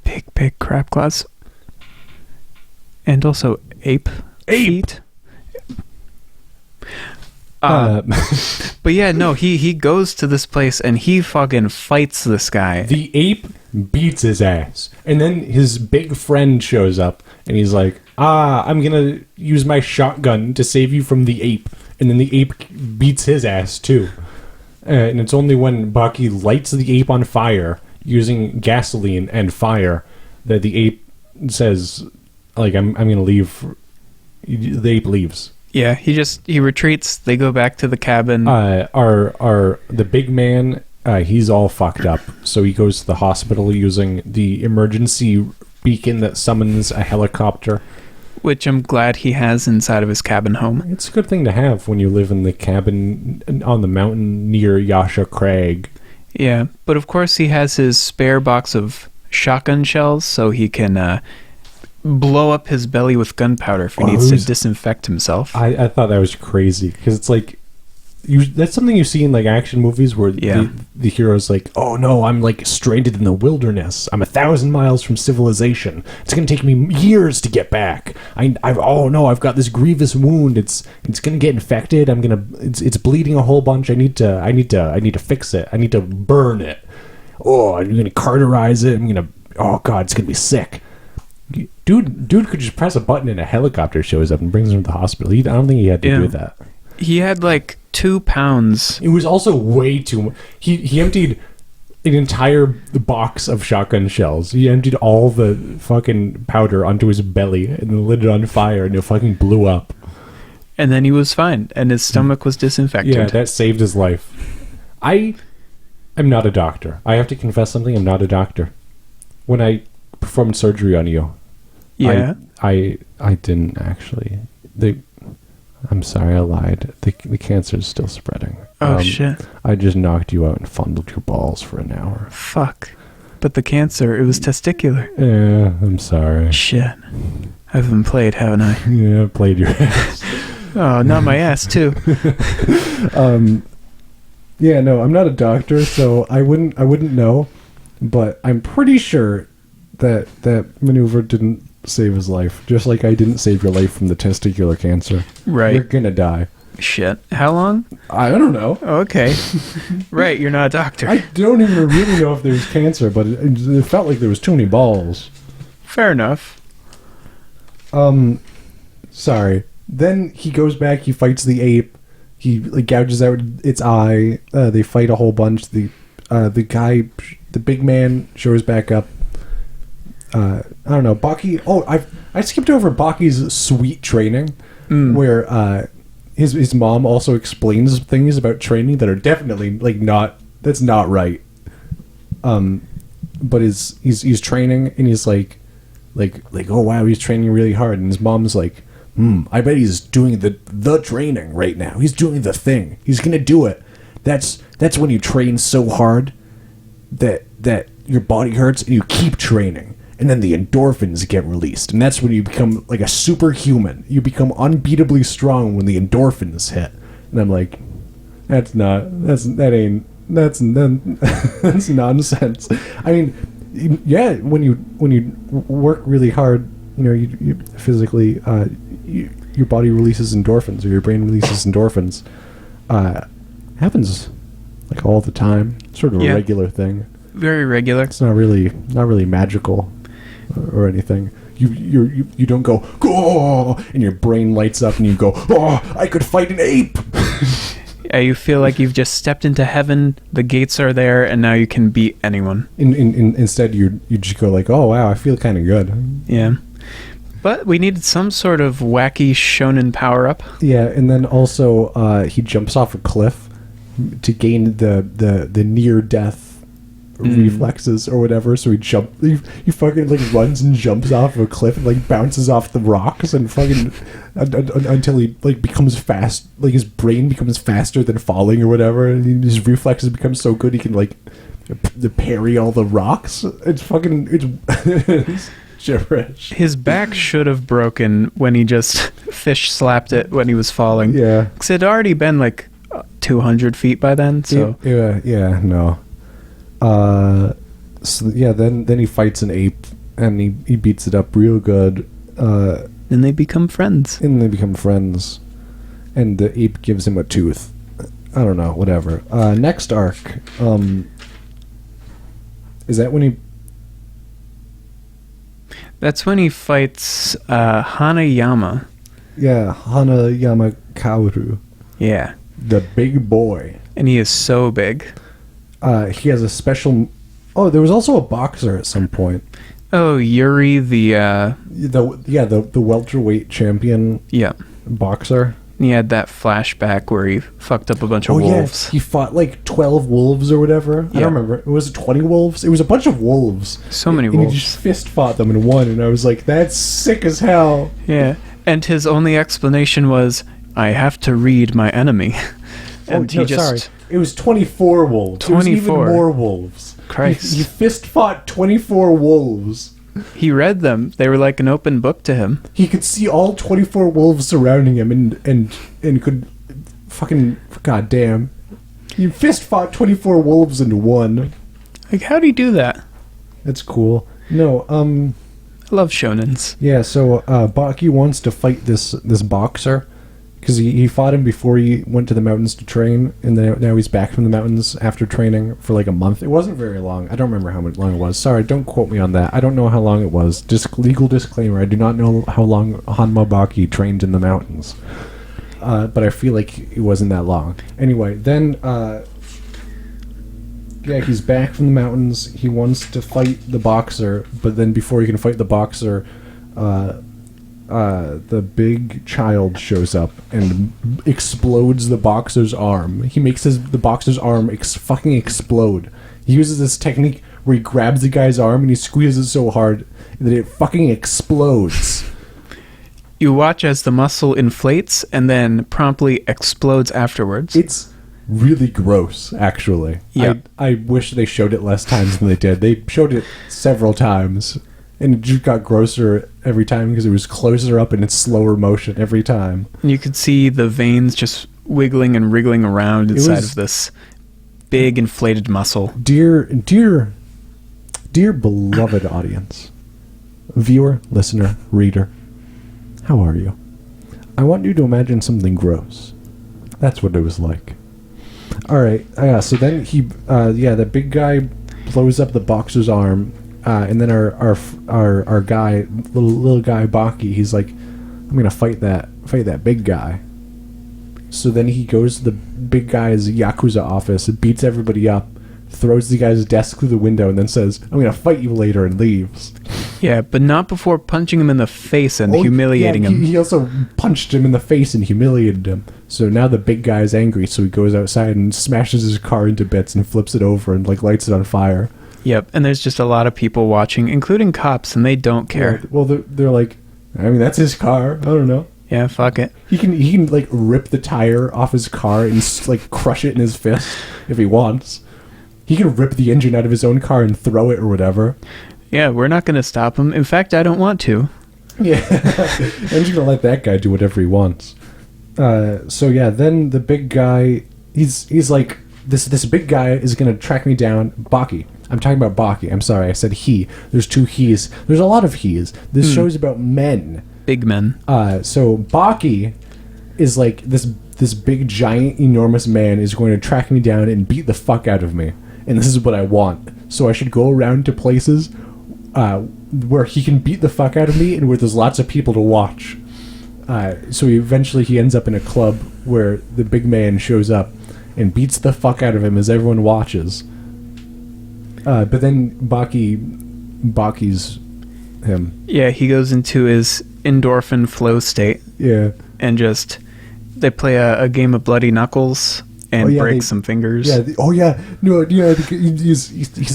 Big crab claws. And also ape feet. But yeah, no, he goes to this place and he fucking fights this guy. The ape beats his ass. And then his big friend shows up and he's like, I'm gonna use my shotgun to save you from the ape. And then the ape beats his ass too. And it's only when Baki lights the ape on fire using gasoline and fire that the ape says, like, I'm gonna leave. The ape leaves. Yeah, he retreats. They go back to the cabin. The big man, he's all fucked up. So he goes to the hospital using the emergency beacon that summons a helicopter. Which I'm glad he has inside of his cabin home. It's a good thing to have when you live in the cabin on the mountain near Yasha Crag. Yeah, but of course he has his spare box of shotgun shells so he can blow up his belly with gunpowder if he needs to disinfect himself. I thought that was crazy because it's like that's something you see in like action movies where the hero's like, oh no, I'm like stranded in the wilderness. I'm 1,000 miles from civilization. It's gonna take me years to get back. Oh no, I've got this grievous wound. It's gonna get infected. It's bleeding a whole bunch. I need to fix it. I need to burn it. Oh, I'm gonna cauterize it. Oh god, it's gonna be sick. Dude could just press a button and a helicopter shows up and brings him to the hospital. I don't think he had to do that. He had like 2 pounds. It was also way too much. He emptied an entire box of shotgun shells. He emptied all the fucking powder onto his belly and then lit it on fire and it fucking blew up. And then he was fine and his stomach was disinfected. Yeah, that saved his life. I'm not a doctor. I have to confess something. I'm not a doctor. When I performed surgery on you, I didn't actually. I'm sorry, I lied. The cancer is still spreading. Oh, shit. I just knocked you out and fondled your balls for an hour. Fuck. But the cancer, it was testicular. Yeah, I'm sorry. Shit. I've been played, haven't I? Yeah, I played your ass. Oh, not my ass, too. Yeah, no, I'm not a doctor, so I wouldn't know. But I'm pretty sure that maneuver didn't save his life. Just like I didn't save your life from the testicular cancer. Right. You're gonna die. Shit. How long? I don't know. Okay. Right, you're not a doctor. I don't even really know if there's cancer, but it felt like there was too many balls. Fair enough. Sorry. Then he goes back, he fights the ape, he gouges out its eye, they fight a whole bunch, the guy, the big man shows back up. I don't know, Baki, I skipped over Baki's sweet training, where, his mom also explains things about training that are definitely, that's not right. But he's training, and he's like, oh wow, he's training really hard, and his mom's like, I bet he's doing the training right now. He's doing the thing. He's gonna do it. That's when you train so hard that your body hurts and you keep training, and then the endorphins get released, and that's when you become like a superhuman. You become unbeatably strong when the endorphins hit. And I'm like, that's nonsense. I mean, yeah, when you work really hard, you physically, your body releases endorphins, or your brain releases endorphins. Happens like all the time. Sort of a regular thing. Very regular. It's not really magical or anything. You don't go and your brain lights up and you go, I could fight an ape. Yeah, you feel like you've just stepped into heaven. The gates are there, and now you can beat anyone. Instead, you just go like, oh wow, I feel kind of good. Yeah. But we needed some sort of wacky shonen power-up. Yeah, and then also he jumps off a cliff to gain the near-death reflexes or whatever. So he fucking runs and jumps off of a cliff and bounces off the rocks and fucking until he becomes fast. His brain becomes faster than falling or whatever, and his reflexes become so good he can parry all the rocks. It's gibberish. His back should have broken when he just fish slapped it when he was falling. Yeah. Because it had already been 200 feet by then, so... Yeah, no. Then he fights an ape, and he beats it up real good. Then they become friends. And the ape gives him a tooth. I don't know, whatever. Next arc, is that when he... That's when he fights Hanayama. Yeah, Hanayama Kaoru. Yeah. The big boy. And he is so big. He has a special... Oh, there was also a boxer at some point. Oh, Yuri, the welterweight champion. Yeah. Boxer. He had that flashback where he fucked up a bunch of wolves. Yeah. He fought 12 wolves or whatever. Yeah. I don't remember. Was it 20 wolves? It was a bunch of wolves. So many and wolves. He just fist fought them and won, and I was like, that's sick as hell. Yeah. And his only explanation was, I have to read my enemy. And sorry. It was 24 wolves. 24. It was even more wolves. Christ. He fist fought 24 wolves. He read them. They were like an open book to him. He could see all 24 wolves surrounding him and could fucking... Goddamn. He fist fought 24 wolves into one. How do you do that? That's cool. No, I love shonens. Yeah, so Baki wants to fight this boxer because he fought him before he went to the mountains to train, and then now he's back from the mountains after training for a month. It wasn't very long. I don't remember how long it was. Sorry, don't quote me on that. I don't know how long it was. Just legal disclaimer, I do not know how long Hanma Baki trained in the mountains. But I feel like it wasn't that long. Anyway, then he's back from the mountains. He wants to fight the boxer, but then before he can fight the boxer, the big child shows up and explodes the boxer's arm. He makes the boxer's arm fucking explode. He uses this technique where he grabs the guy's arm and he squeezes it so hard that it fucking explodes. You watch as the muscle inflates and then promptly explodes afterwards. It's really gross, actually. Yep. I wish they showed it less times than they did. They showed it several times, and it just got grosser every time because it was closer up and it's slower motion every time. You could see the veins just wiggling and wriggling around inside of this big inflated muscle. Dear Dear beloved audience, viewer, listener, reader, how are you? I want you to imagine something gross. That's what it was like. Alright, so then the big guy blows up the boxer's arm, and then our guy, little guy Baki, he's like, I'm gonna fight that big guy. So then he goes to the big guy's Yakuza office, beats everybody up, throws the guy's desk through the window, and then says, I'm gonna fight you later, and leaves. Yeah, but not before punching him in the face and humiliating him. He also punched him in the face and humiliated him. So now the big guy is angry, so he goes outside and smashes his car into bits and flips it over and lights it on fire. Yep, and there's just a lot of people watching, including cops, and they don't care. Yeah, well, they're like, I mean, that's his car. I don't know. Yeah, fuck it. He can rip the tire off his car and crush it in his fist if he wants. He can rip the engine out of his own car and throw it or whatever. Yeah, we're not going to stop him. In fact, I don't want to. Yeah, I'm just gonna let that guy do whatever he wants. Then the big guy, he's like, this big guy is gonna track me down. Baki. I'm talking about Baki. I'm sorry, I said he. There's two he's. There's a lot of he's. This show's about men. Big men. So Baki is like this big, giant, enormous man is going to track me down and beat the fuck out of me. And this is what I want. So I should go around to places where he can beat the fuck out of me and where there's lots of people to watch. So eventually he ends up in a club where the big man shows up and beats the fuck out of him as everyone watches. But then Baki's him. Yeah, he goes into his endorphin flow state. Yeah. And they play a game of bloody knuckles and break some fingers. Yeah. He's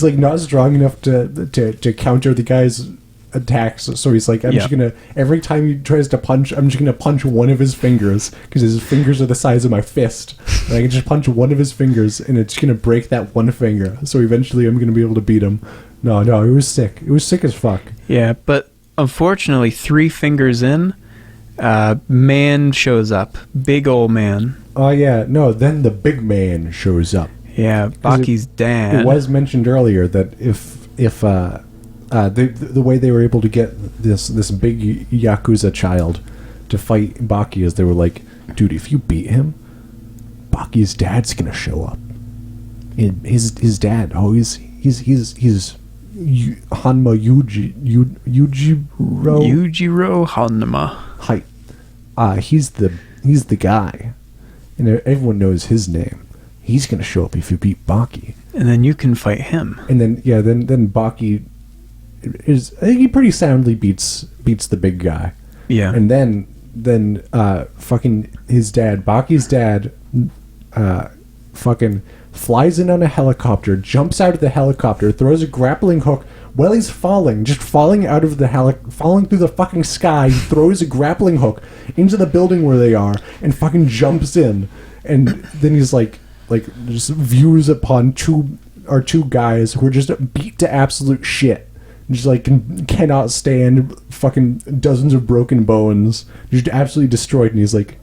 like not strong enough to counter the guy's attacks. So he's like, I'm just gonna, every time he tries to punch, I'm just gonna punch one of his fingers because his fingers are the size of my fist. And I can just punch one of his fingers and it's gonna break that one finger. So eventually I'm gonna be able to beat him. No, it was sick. It was sick as fuck. Yeah, but unfortunately, 3 fingers in, man shows up. Big old man. Oh, yeah. No, then the big man shows up. Yeah, Baki's dad. It was mentioned earlier that if the way they were able to get this big Yakuza child to fight Baki is they were like, dude, if you beat him, Baki's dad's gonna show up. And his dad, he's Hanma Yujiro Hanma. Hi. He's the guy. And everyone knows his name. He's gonna show up if you beat Baki. And then you can fight him. And then then Baki he pretty soundly beats the big guy. Yeah. And then fucking his dad, Baki's dad, fucking flies in on a helicopter, jumps out of the helicopter, throws a grappling hook while he's falling out of the falling through the fucking sky. He throws a grappling hook into the building where they are and fucking jumps in. And then he's like just views upon two guys who are just beat to absolute shit. Just cannot stand, fucking dozens of broken bones, just absolutely destroyed. And he's like,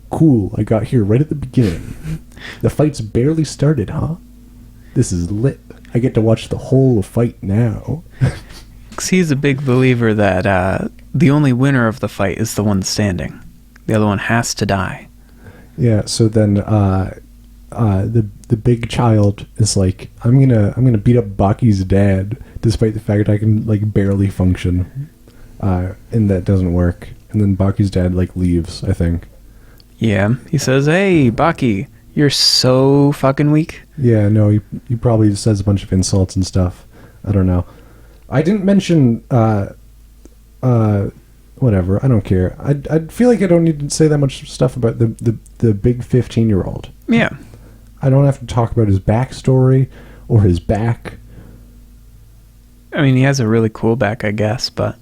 cool, I got here right at the beginning. The fight's barely started, huh? This is lit. I get to watch the whole fight now. He's a big believer that the only winner of the fight is the one standing. The other one has to die. Yeah, so then the big child is like, I'm gonna beat up Baki's dad, despite the fact I can barely function, and that doesn't work. And then Baki's dad leaves, I think. Yeah, he says, "Hey, Baki, you're so fucking weak." Yeah, no, he probably says a bunch of insults and stuff. I don't know. I didn't mention whatever. I don't care. I feel like I don't need to say that much stuff about the big 15-year-old. Yeah. I don't have to talk about his backstory or his back. I mean, he has a really cool back, I guess, but...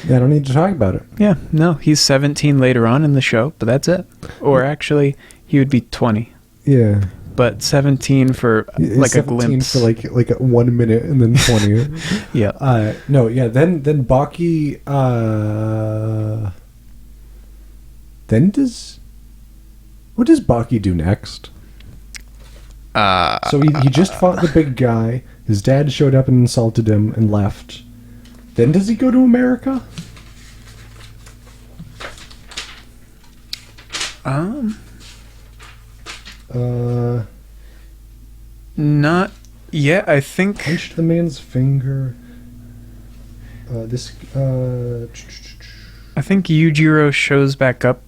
Yeah, I don't need to talk about it. Yeah, no, he's 17 later on in the show, but that's it. Or actually, he would be 20. Yeah. But 17 for a glimpse. For like 1 minute and then 20. Yeah. No, yeah, then Baki what does Baki do next? So he just fought the big guy. His dad showed up and insulted him and left. Then does he go to America? Not yet. I think Punched the man's finger. I think Yujiro shows back up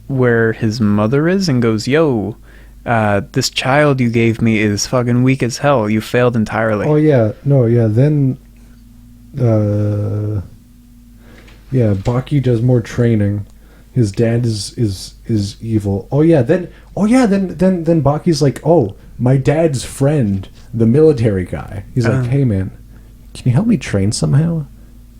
where his mother is and goes, "Yo, this child you gave me is fucking weak as hell. You failed entirely." Oh yeah, no, yeah. Then, yeah, Baki does more training. His dad is evil. Then Baki's like, oh, my dad's friend, the military guy. He's like, hey man, can you help me train somehow?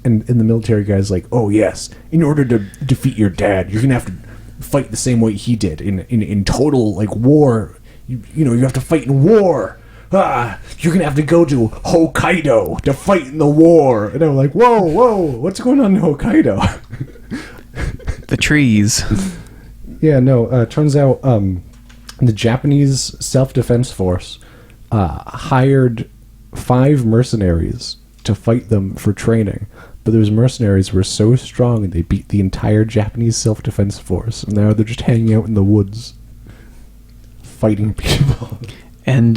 And the military guy's like, oh yes, in order to defeat your dad, you're gonna have to fight the same way he did in total like war. You know you have to fight in war. You're gonna have to go to Hokkaido to fight in the war. And I'm like, whoa, what's going on in Hokkaido? The trees. Yeah, no. Turns out the Japanese self-defense force hired 5 mercenaries to fight them for training. But those mercenaries were so strong they beat the entire Japanese self-defense force. And now they're just hanging out in the woods, fighting people. And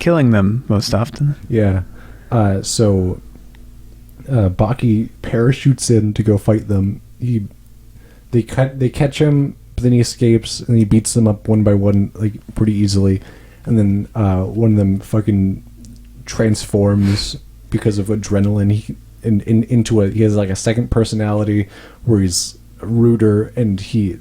killing them most often. Yeah. So Baki parachutes in to go fight them. They catch him, but then he escapes and he beats them up one by one, like pretty easily. And then one of them fucking transforms because of adrenaline. He has like a second personality where he's ruder and he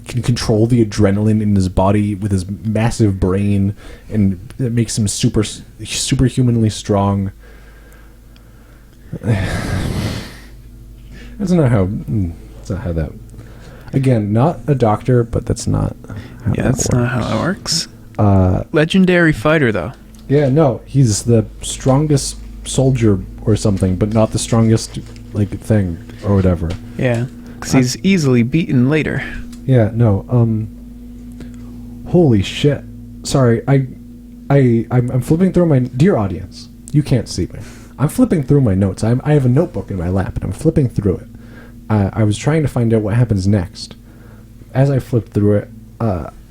can control the adrenaline in his body with his massive brain, and it makes him superhumanly strong. That's not how that. Again, not a doctor, but that's not how that that's works. not how that works. Legendary fighter, though. Yeah, no, he's the strongest soldier or something, but not the strongest like thing or whatever. Yeah, because he's easily beaten later. Yeah, no. Holy shit! Sorry, I'm flipping through my dear audience. You can't see me. I'm flipping through my notes. I have a notebook in my lap, and I'm flipping through it. I was trying to find out what happens next. As I flipped through it,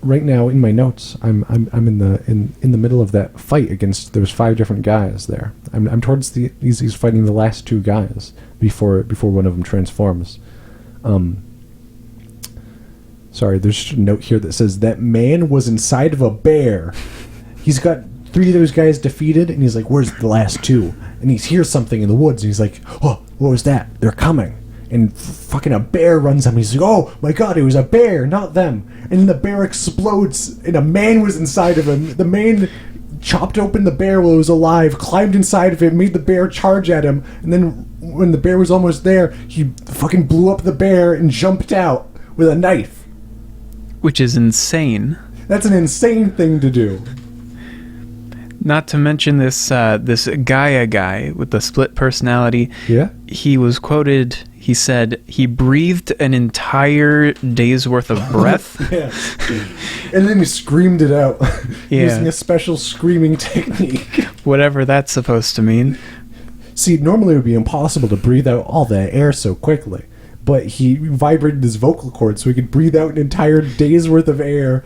right now in my notes, I'm in the middle of that fight against. There's 5 different guys there. I'm towards he's fighting the last 2 guys before one of them transforms. Sorry, there's just a note here that says that man was inside of a bear. He's got 3 of those guys defeated, and he's like, "Where's the last 2?" And he hears something in the woods, and he's like, "Oh, what was that? They're coming." And fucking a bear runs up, and he's like, "Oh my god, it was a bear, not them." And then the bear explodes, and a man was inside of him. The man chopped open the bear while it was alive, climbed inside of it, made the bear charge at him, and then when the bear was almost there, he fucking blew up the bear and jumped out with a knife. Which is insane. That's an insane thing to do. Not to mention this Gaia guy with the split personality. Yeah? He was quoted, he said, he breathed an entire day's worth of breath. Yeah. And then he screamed it out Yeah. using a special screaming technique. Whatever that's supposed to mean. See, normally it would be impossible to breathe out all that air so quickly. But he vibrated his vocal cords so he could breathe out an entire day's worth of air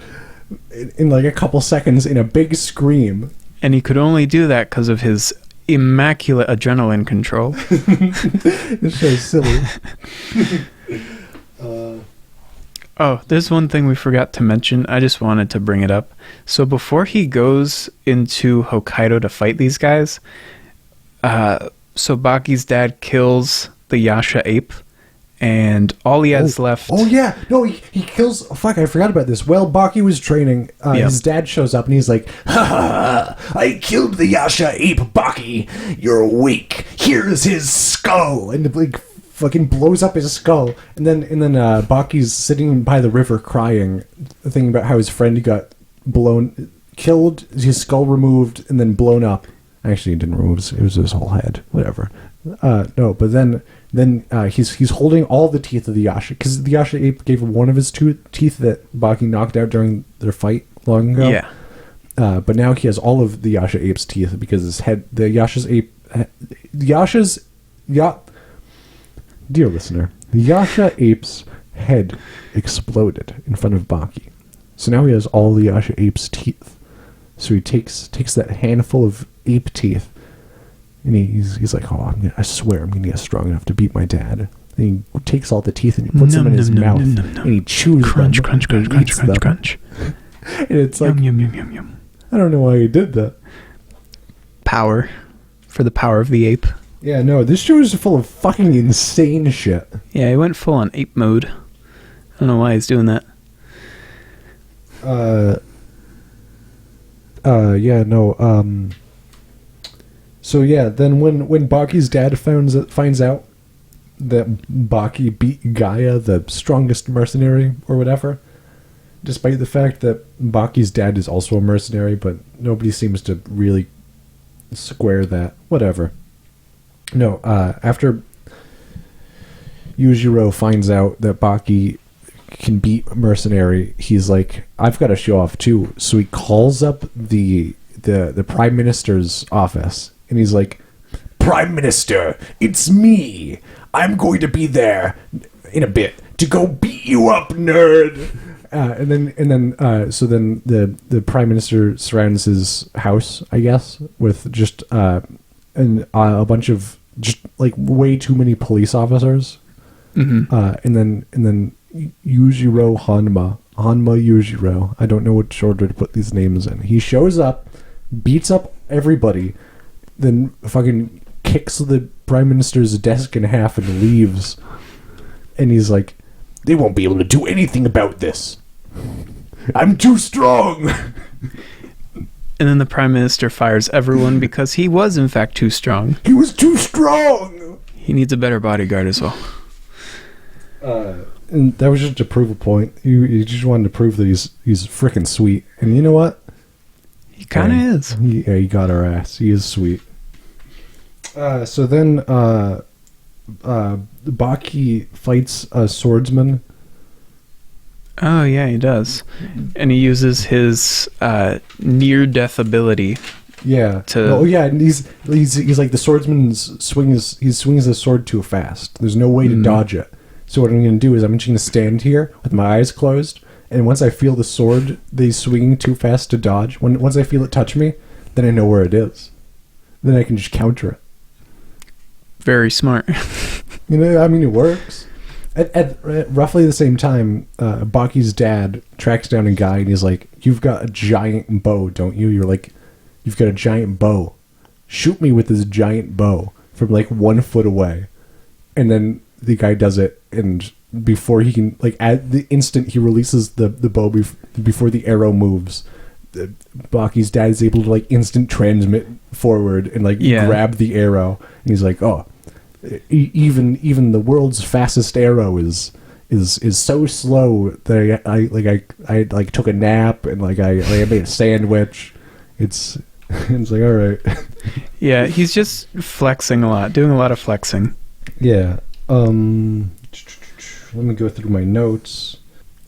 in like a couple seconds in a big scream. And he could only do that because of his immaculate adrenaline control. This show's silly. Oh, there's one thing we forgot to mention. I just wanted to bring it up. So before he goes into Hokkaido to fight these guys, so Baki's dad kills the Yasha ape, and all he has left... Oh, yeah. No, he kills... Oh, fuck, I forgot about this. While Baki was training, his dad shows up, and he's like, "Ha ha! I killed the Yasha ape, Baki! You're weak! Here's his skull!" And, like, fucking blows up his skull. And then Baki's sitting by the river crying, thinking about how his friend got killed, his skull removed, and then blown up. Actually, he didn't remove it was his whole head. Whatever. No, but then he's holding all the teeth of the Yasha, because the Yasha ape gave him one of his 2 teeth that Baki knocked out during their fight long ago. Yeah. But now he has all of the Yasha ape's teeth because his head, dear listener, the Yasha ape's head exploded in front of Baki. So now he has all the Yasha ape's teeth. So he takes that handful of ape teeth, and he's like, oh, I swear I'm gonna get strong enough to beat my dad. And he takes all the teeth and he puts them in his mouth, and he chews crunch, them. Crunch, crunch, crunch, crunch, crunch. And it's like, yum, yum, yum, yum. I don't know why he did that. Power. For the power of the ape. Yeah, no, this show is full of fucking insane shit. Yeah, he went full on ape mode. I don't know why he's doing that. So yeah, then when Baki's dad finds out that Baki beat Gaia, the strongest mercenary or whatever, despite the fact that Baki's dad is also a mercenary, but nobody seems to really square that. Whatever. No, after Yujiro finds out that Baki can beat a mercenary, he's like, I've got to show off too. So he calls up the Prime Minister's office, and he's like, Prime Minister, it's me. I'm going to be there in a bit to go beat you up, nerd. So then the Prime Minister surrounds his house, I guess, with just a bunch of just like way too many police officers. Mm-hmm. And then Yujiro Hanma Yujiro. I don't know which order to put these names in. He shows up, beats up everybody, then fucking kicks the Prime Minister's desk in half and leaves. And he's like, they won't be able to do anything about this. I'm too strong. And then the Prime Minister fires everyone because he was in fact too strong. He was too strong. He needs a better bodyguard as well. And that was just to prove a point. You just wanted to prove that he's freaking sweet. And you know what? He kind of is. He got our ass. He is sweet. So then Baki fights a swordsman. Oh yeah, he does, and he uses his near-death ability. Yeah. And he's like the swordsman swings the sword too fast. There's no way to dodge it. So what I'm going to do is I'm just going to stand here with my eyes closed, and once I feel the sword, they swinging too fast to dodge. Once I feel it touch me, then I know where it is. Then I can just counter it. Very smart. You know, I mean, it works. At roughly the same time, Baki's dad tracks down a guy and he's like, you've got a giant bow, don't you? You're like, you've got a giant bow. Shoot me with this giant bow from like 1 foot away. And then the guy does it, and before he can, like, at the instant he releases the bow before the arrow moves, Baki's dad is able to like instant transmit forward and like grab the arrow. And he's like, oh, even the world's fastest arrow is so slow that I took a nap and I made a sandwich. It's like, all right. Yeah, he's just flexing a lot, doing a lot of flexing. Yeah. Let me go through my notes.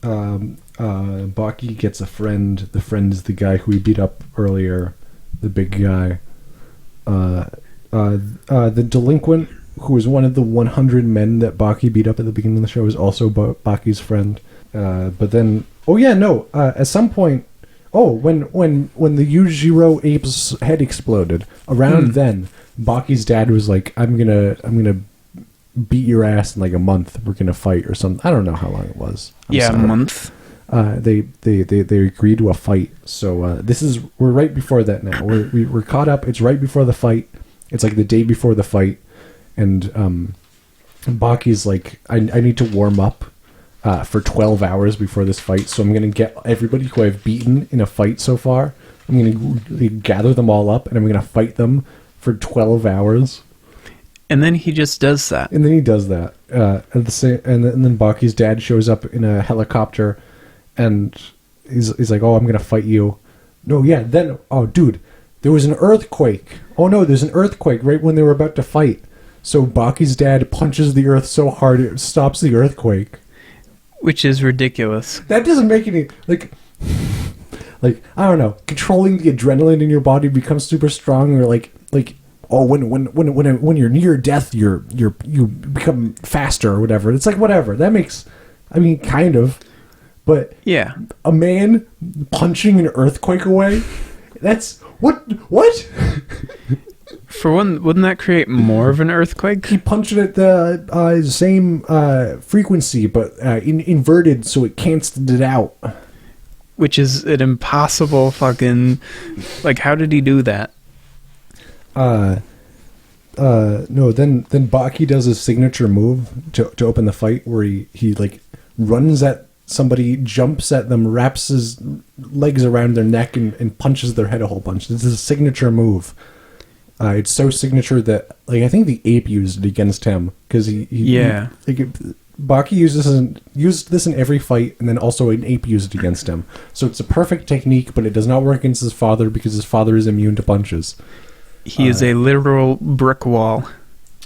Baki gets a friend. The friend is the guy who he beat up earlier, the big guy. The delinquent, who was one of the 100 men that Baki beat up at the beginning of the show, is also Baki's friend. But then, at some point, when the Yujiro ape's head exploded, around then, Baki's dad was like, I'm gonna beat your ass in like a month. We're gonna fight or something. I don't know how long it was. A month. They agreed to a fight. So we're right before that now. We're caught up. It's right before the fight. It's like the day before the fight, and Baki's like, I need to warm up for 12 hours before this fight. So I'm gonna get everybody who I've beaten in a fight so far. I'm gonna gather them all up, and I'm gonna fight them for 12 hours. And then he just does that. And then he does that. And then Baki's dad shows up in a helicopter, and he's like, "Oh, I'm gonna fight you." No, yeah. Then, oh, dude, there was an earthquake. Oh no, there's an earthquake right when they were about to fight. So Baki's dad punches the earth so hard it stops the earthquake. Which is ridiculous. That doesn't make any like, I don't know, controlling the adrenaline in your body becomes super strong, or like oh, when you're near death, you become faster or whatever. It's like, whatever. That makes, I mean, kind of, but Yeah. a man punching an earthquake away, that's what? For one, wouldn't that create more of an earthquake? He punched it at the same frequency, but inverted, so it canceled it out. Which is an impossible fucking... Like, how did he do that? No, then Baki does his signature move to open the fight, where he like runs at somebody, jumps at them, wraps his legs around their neck, and punches their head a whole bunch. This is a signature move. It's so signature that, like, I think the ape used it against him, because Baki used this in every fight, and then also an ape used it against him. So it's a perfect technique, but it does not work against his father, because his father is immune to punches. He is a literal brick wall,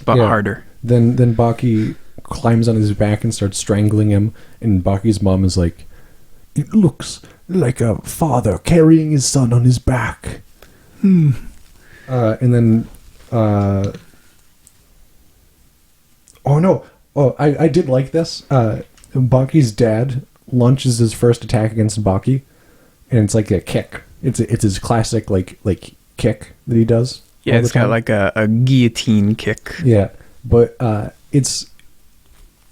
but harder. Then Baki climbs on his back and starts strangling him, and Baki's mom is like, "It looks like a father carrying his son on his back." And then, I did like this. Baki's dad launches his first attack against Baki, and it's like a kick. It's his classic like kick that he does. Yeah, it's got like a guillotine kick. Yeah, but it's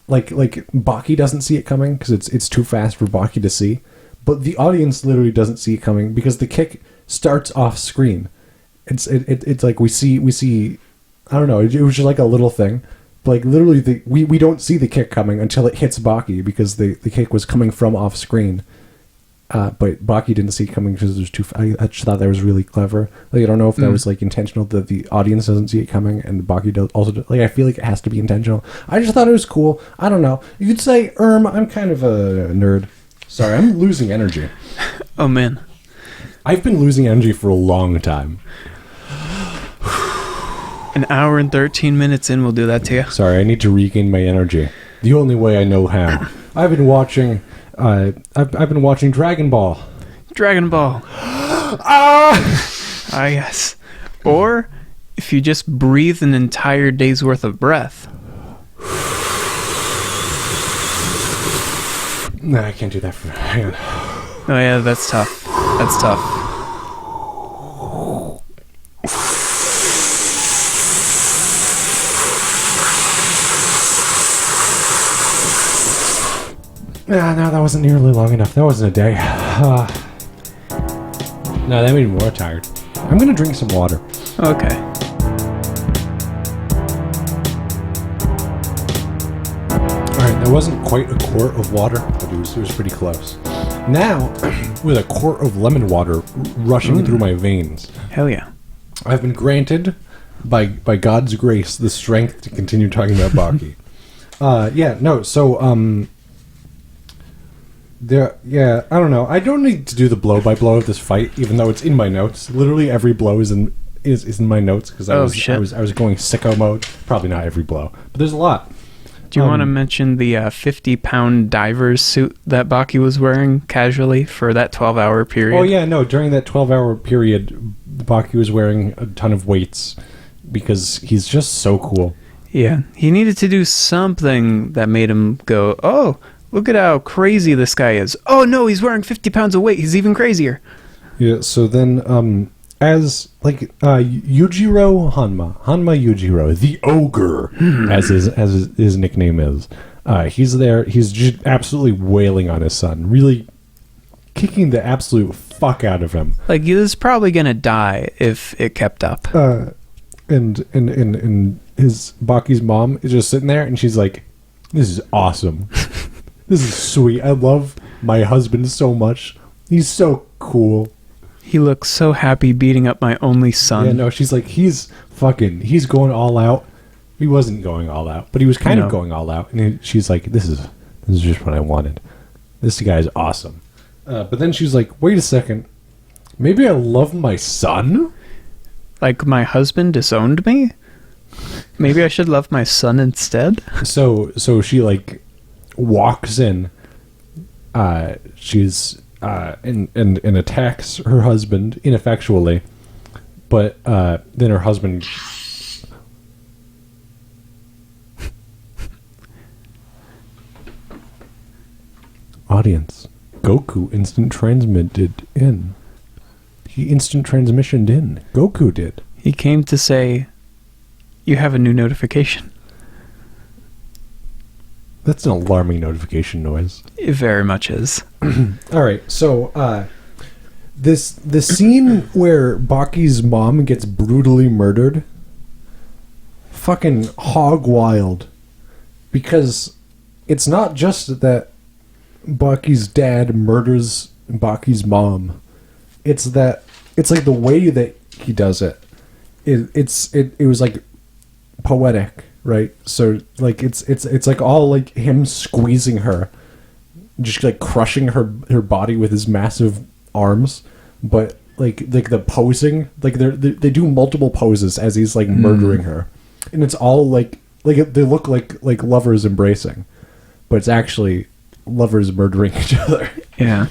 like Baki doesn't see it coming because it's too fast for Baki to see, but the audience literally doesn't see it coming because the kick starts off screen. It's like we see. I don't know. It was just like a little thing. But like literally, we don't see the kick coming until it hits Baki because the kick was coming from off screen. But Baki didn't see it coming because it was too. I just thought that was really clever. Like, I don't know if that was like intentional that the audience doesn't see it coming and Baki does also. Like, I feel like it has to be intentional. I just thought it was cool. I don't know. You could say, I'm kind of a nerd. Sorry, I'm losing energy. Oh man, I've been losing energy for a long time. An hour and 13 minutes in will do that to you. Sorry, I need to regain my energy. The only way I know how. I've been watching Dragon Ball. Dragon Ball. Ah, yes. Or if you just breathe an entire day's worth of breath. Nah, I can't do that. Hang on. Oh yeah, that's tough. That's tough. No, that wasn't nearly long enough. That wasn't a day. No, that made me more tired. I'm gonna drink some water. Okay. Alright, that wasn't quite a quart of water, but it was pretty close. Now, with a quart of lemon water rushing through my veins, Hell yeah. I've been granted, by God's grace, the strength to continue talking about Baki. I don't know. I don't need to do the blow-by-blow of this fight, even though it's in my notes. Literally every blow is in my notes, because I was going sicko mode. Probably not every blow, but there's a lot. Do you want to mention the 50-pound diver's suit that Baki was wearing casually for that 12-hour period? Oh yeah, no. During that 12-hour period, Baki was wearing a ton of weights because he's just so cool. Yeah, he needed to do something that made him go, "Oh, look at how crazy this guy is. Oh no, he's wearing 50 pounds of weight. He's even crazier." Yeah, so then, as, Yujiro Hanma Yujiro, the ogre, as his nickname is, he's there, he's just absolutely wailing on his son, really kicking the absolute fuck out of him. Like, he was probably gonna die if it kept up. And his Baki's mom is just sitting there, and she's like, "This is awesome. This is sweet. I love my husband so much. He's so cool. He looks so happy beating up my only son." Yeah, no, she's like, he's going all out. He wasn't going all out, but he was kind of going all out. And she's like, this is just what I wanted. This guy's awesome. But then she's like, wait a second. Maybe I love my son? Like, my husband disowned me? Maybe I should love my son instead? So she, like, walks in. She's and attacks her husband ineffectually. But then her husband... Audience. Goku instant transmitted in. He instant transmissioned in. Goku did. He came to say, you have a new notification. That's an alarming notification noise. It very much is. All right, so the scene where Baki's mom gets brutally murdered, fucking hog wild, because it's not just that Baki's dad murders Baki's mom. It's like the way that he does it. It was like poetic, right? So like it's like all like him squeezing her, just like crushing her body with his massive arms, but like the posing, like they do multiple poses as he's like murdering her, and it's all like they look like lovers embracing, but it's actually lovers murdering each other. Yeah.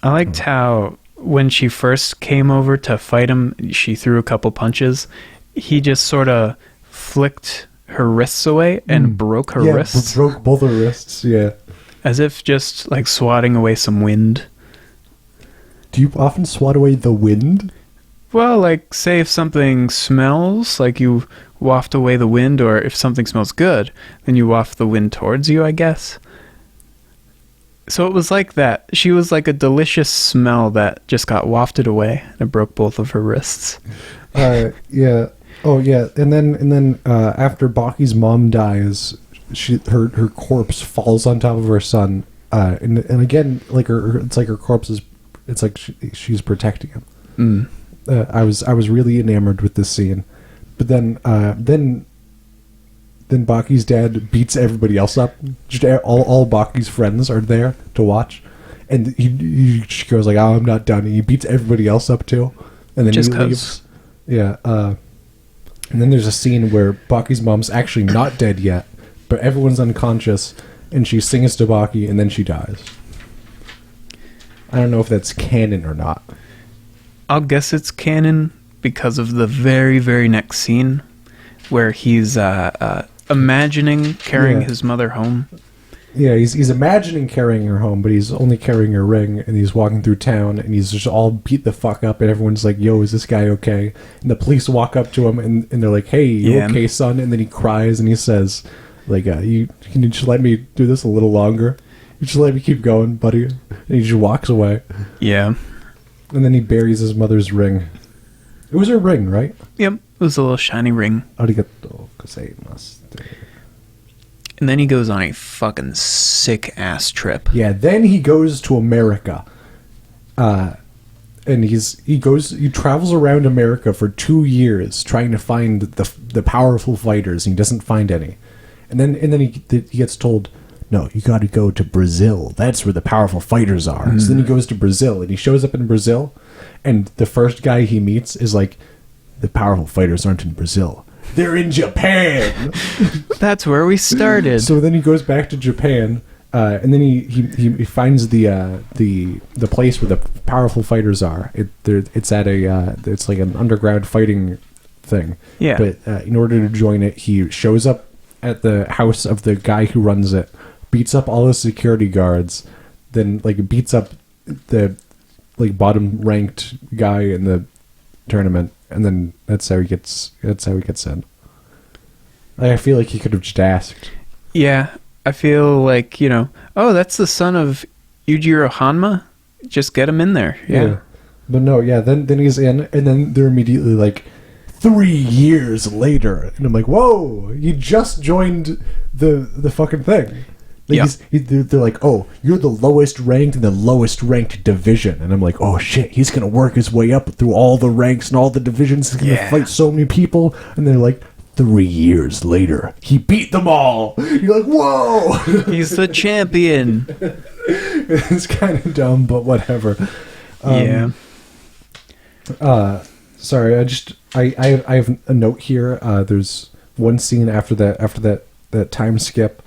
I liked how when she first came over to fight him, she threw a couple punches. He just sort of flicked her wrists away and broke her wrists. Broke both her wrists, yeah. As if just like swatting away some wind. Do you often swat away the wind? Well, like, say if something smells, like you waft away the wind, or if something smells good, then you waft the wind towards you, I guess. So it was like that. She was like a delicious smell that just got wafted away, and it broke both of her wrists. Yeah. Oh, yeah. And then after Baki's mom dies, her corpse falls on top of her son, and again, like it's like her corpse is, it's like she's protecting him. I was really enamored with this scene, but then Baki's dad beats everybody else up. Just all Baki's friends are there to watch, and he goes like, "Oh, I'm not done." And he beats everybody else up too, and then just he leaves. Yeah, and then there's a scene where Baki's mom's actually not dead yet, but everyone's unconscious, and she sings to Baki, and then she dies. I don't know if that's canon or not. I'll guess it's canon because of the very, very next scene where he's imagining carrying his mother home. Yeah, he's imagining carrying her home, but he's only carrying her ring, and he's walking through town, and he's just all beat the fuck up, and everyone's like, "Yo, is this guy okay?" And the police walk up to him, and they're like, "Hey, you okay, son?" And then he cries, and he says, like, can you just let me do this a little longer? You just let me keep going, buddy. And he just walks away. Yeah. And then he buries his mother's ring. It was her ring, right? Yep, it was a little shiny ring. Arigato gozaimasu. And then he goes on a fucking sick-ass trip. Yeah, then he goes to America. And he travels around America for 2 years trying to find the powerful fighters, and he doesn't find any. And then he gets told, "No, you got to go to Brazil. That's where the powerful fighters are." So then he goes to Brazil, and he shows up in Brazil, and the first guy he meets is like, "The powerful fighters aren't in Brazil. They're in Japan." That's where we started. So then he goes back to Japan, and then he finds the place where the powerful fighters are. It's at it's like an underground fighting thing. Yeah. But in order to join it, he shows up at the house of the guy who runs it, beats up all the security guards, then like beats up the like bottom ranked guy in the tournament, and then that's how he gets in. I feel like he could have just asked. Yeah, I feel like, oh, that's the son of Yujiro Hanma. Just get him in there. Yeah. But no, yeah, then he's in, and then they're immediately like 3 years later, and I'm like, whoa, you just joined the fucking thing. Like they're like, oh, you're the lowest ranked in the lowest ranked division, and I'm like, oh shit, he's gonna work his way up through all the ranks and all the divisions. He's gonna fight so many people, and they're like, 3 years later, he beat them all. You're like, whoa, he's the champion. It's kind of dumb, but whatever. Sorry, I have a note here. There's one scene after that time skip,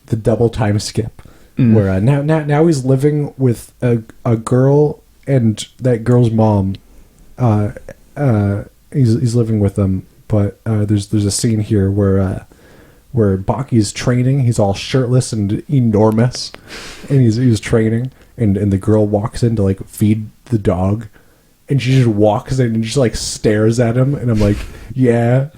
the double time skip, where now he's living with a girl and that girl's mom. He's living with them, but there's a scene here where Baki's training. He's all shirtless and enormous, and he's training, and the girl walks in to like feed the dog, and she just walks in and just like stares at him, and I'm like, yeah,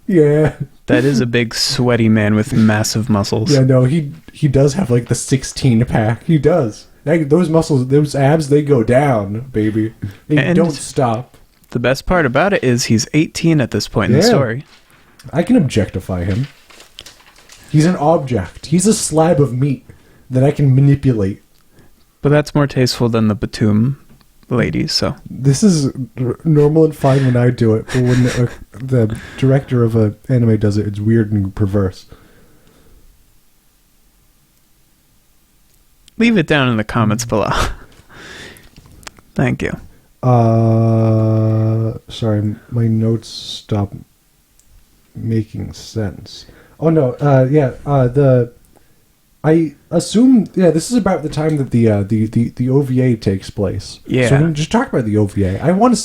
yeah. That is a big sweaty man with massive muscles. Yeah, no, he does have like the 16 pack. He does. Those muscles, those abs, they go down, baby. They don't stop. The best part about it is he's 18 at this point in the story. I can objectify him. He's an object. He's a slab of meat that I can manipulate. But that's more tasteful than the Btooom ladies, so. This is normal and fine when I do it, but when the director of an anime does it, it's weird and perverse. Leave it down in the comments below. Thank you. Sorry, my notes stopped making sense. Oh no, I assume, this is about the time that the OVA takes place. Yeah. So we can just talk about the OVA. I don't want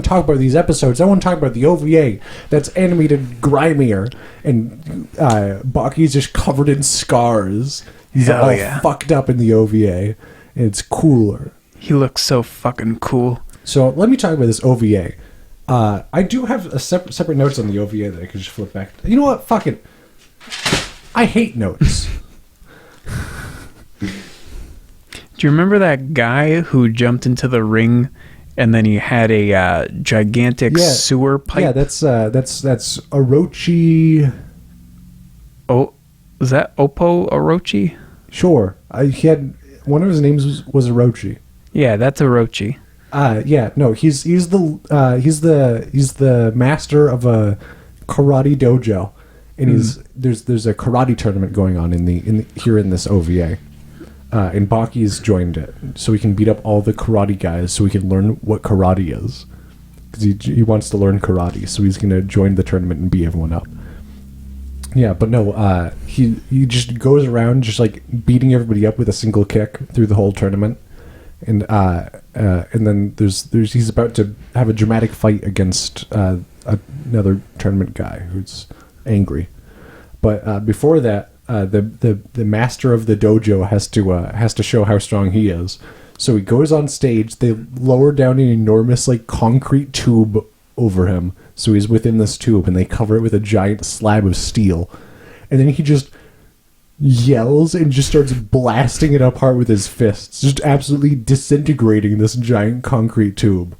to talk about these episodes. I want to talk about the OVA that's animated grimier, and Baki's just covered in scars. He's all fucked up in the OVA, and it's cooler. He looks so fucking cool. So let me talk about this OVA. I do have a separate notes on the OVA that I could just flip back. You know what? Fuck it. I hate notes. Do you remember that guy who jumped into the ring and then he had a gigantic sewer pipe? Yeah, that's Orochi. Oh, was that Oppo Orochi? Sure. He had one of his names was Orochi. Yeah, that's Orochi. No, he's the master of a karate dojo, and there's a karate tournament going on in this OVA, and Baki's joined it so he can beat up all the karate guys so he can learn what karate is, because he wants to learn karate, so he's gonna join the tournament and beat everyone up. Yeah, but no, he just goes around just like beating everybody up with a single kick through the whole tournament. And then there's he's about to have a dramatic fight against another tournament guy who's angry, but before that, the master of the dojo has to show how strong he is. So he goes on stage. They lower down an enormous like concrete tube over him, so he's within this tube, and they cover it with a giant slab of steel, and then he just yells and just starts blasting it apart with his fists, just absolutely disintegrating this giant concrete tube.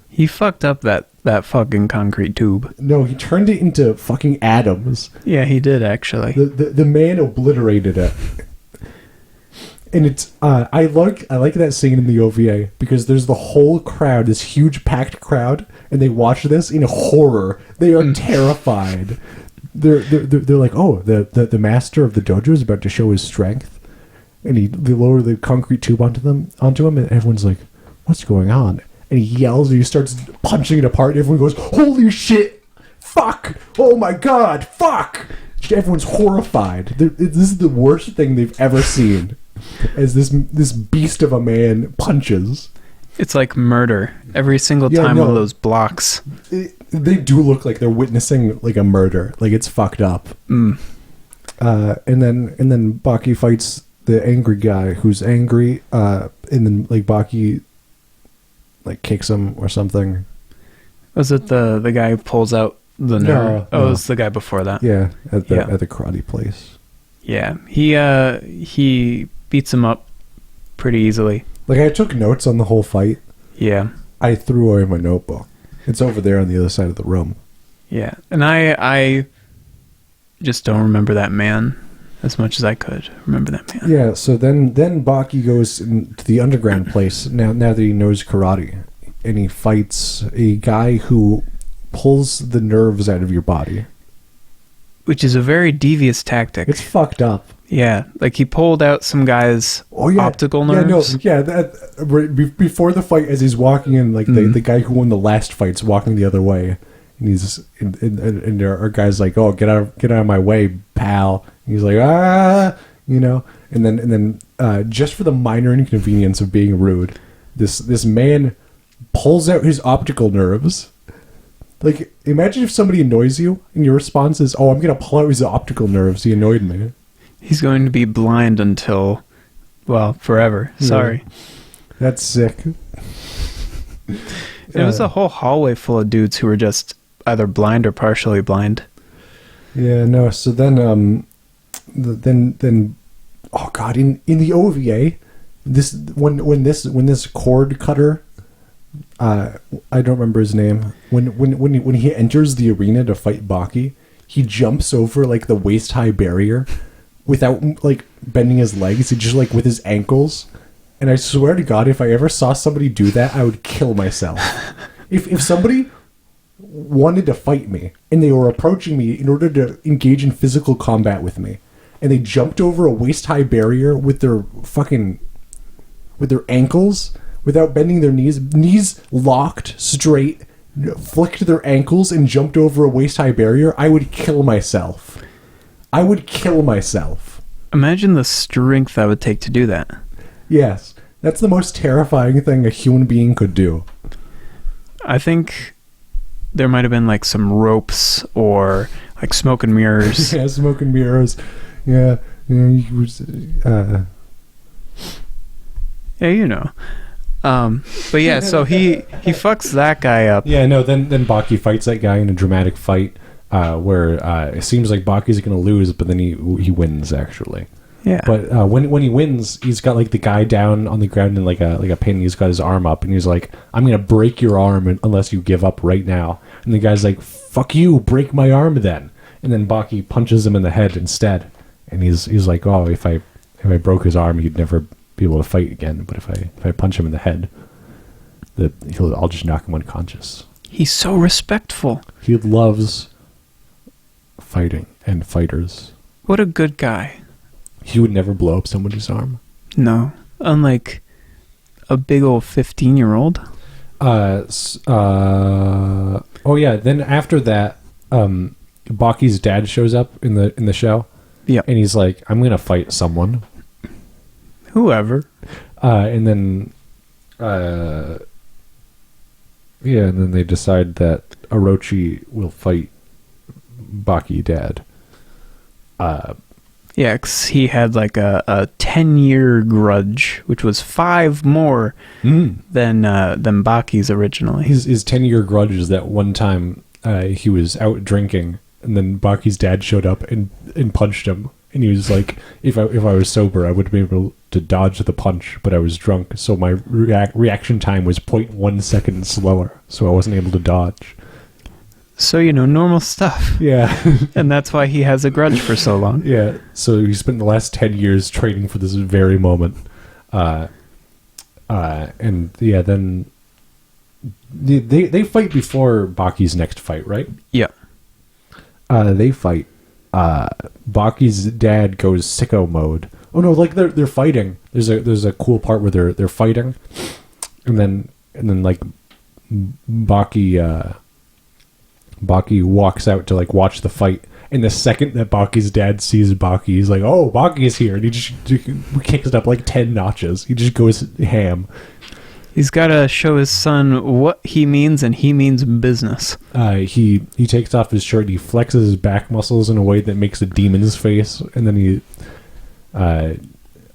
He fucked up that fucking concrete tube. No, he turned it into fucking atoms. Yeah, he did actually. The man obliterated it. And it's I like that scene in the OVA because there's the whole crowd, this huge packed crowd, and they watch this in horror. They are terrified. They're like, oh, the master of the dojo is about to show his strength, and they lower the concrete tube onto him, and everyone's like, what's going on? And he yells and he starts punching it apart, and everyone goes, holy shit, fuck, oh my god, fuck. Everyone's horrified. This is the worst thing they've ever seen, as this beast of a man punches. It's like murder every single time one of those blocks. They do look like they're witnessing like a murder. Like it's fucked up. And then Baki fights the angry guy who's angry. And then like Baki like kicks him or something. Was it the guy who pulls out the nerve? No. It was the guy before that. Yeah, at the karate place. Yeah, he beats him up pretty easily. Like, I took notes on the whole fight. Yeah. I threw away my notebook. It's over there on the other side of the room. Yeah. And I just don't remember that man as much as I could remember that man. Yeah, so then Baki goes to the underground place, now that he knows karate, and he fights a guy who pulls the nerves out of your body. Which is a very devious tactic. It's fucked up. Yeah, like he pulled out some guy's optical nerves. Before the fight, as he's walking in, like the guy who won the last fight's walking the other way, and and there are guys like, "Oh, get out of my way, pal!" And he's like, "Ah!" you know. And then just for the minor inconvenience of being rude, this man pulls out his optical nerves. Like, imagine if somebody annoys you and your response is, "Oh, I'm gonna pull out his optical nerves. He annoyed me." He's going to be blind until, well, forever. Sorry. That's sick. It was a whole hallway full of dudes who were just either blind or partially blind. Yeah, no. So then, oh god, in the OVA, this when this cord cutter, I don't remember his name. When he enters the arena to fight Baki, he jumps over like the waist high barrier without like bending his legs. He just like with his ankles. And I swear to God, if I ever saw somebody do that, I would kill myself. If somebody wanted to fight me and they were approaching me in order to engage in physical combat with me, and they jumped over a waist-high barrier with their ankles without bending their knees locked straight, flicked their ankles and jumped over a waist-high barrier, I would kill myself. I would kill myself. Imagine the strength that would take to do that. Yes, that's the most terrifying thing a human being could do. I think there might have been like some ropes or like smoke and mirrors. Yeah, smoke and mirrors. Yeah, he was, yeah, you know. But yeah, so he fucks that guy up. Yeah, no. Then Baki fights that guy in a dramatic fight where it seems like Baki's going to lose, but then he wins actually. Yeah. But when he wins, he's got like the guy down on the ground in like a pin. He's got his arm up, and he's like, "I'm gonna break your arm unless you give up right now." And the guy's like, "Fuck you, break my arm then." And then Baki punches him in the head instead. And he's like, "Oh, if I broke his arm, he'd never be able to fight again. But if I punch him in the head, I'll just knock him unconscious." He's so respectful. He loves fighting and fighters. What a good guy. He would never blow up somebody's arm. No. Unlike a big old 15-year-old. Oh yeah, then after that, Baki's dad shows up in the show. Yeah. And he's like, "I'm gonna fight someone." Whoever. And then and then they decide that Orochi will fight Baki dad. Yeah, 'cause he had like a 10-year grudge, which was 5 more than Baki's originally. His 10-year grudge is that one time he was out drinking, and then Baki's dad showed up and punched him, and he was like, if I was sober, I would have been able to dodge the punch, but I was drunk, so my reaction time was 0.1 second slower, so I wasn't able to dodge. So, normal stuff. Yeah. And that's why he has a grudge for so long. Yeah, so he spent the last 10 years training for this very moment. And yeah, then they fight before Baki's next fight, right? Yeah. They fight. Baki's dad goes sicko mode. Oh no, like they're fighting. There's a cool part where they're fighting, and then like Baki walks out to like watch the fight, and the second that Baki's dad sees Baki, he's like, "Oh, Baki's here," and he just kicks it up like 10 notches. He just goes ham. He's got to show his son what he means, and he means business. He takes off his shirt, he flexes his back muscles in a way that makes a demon's face, and then he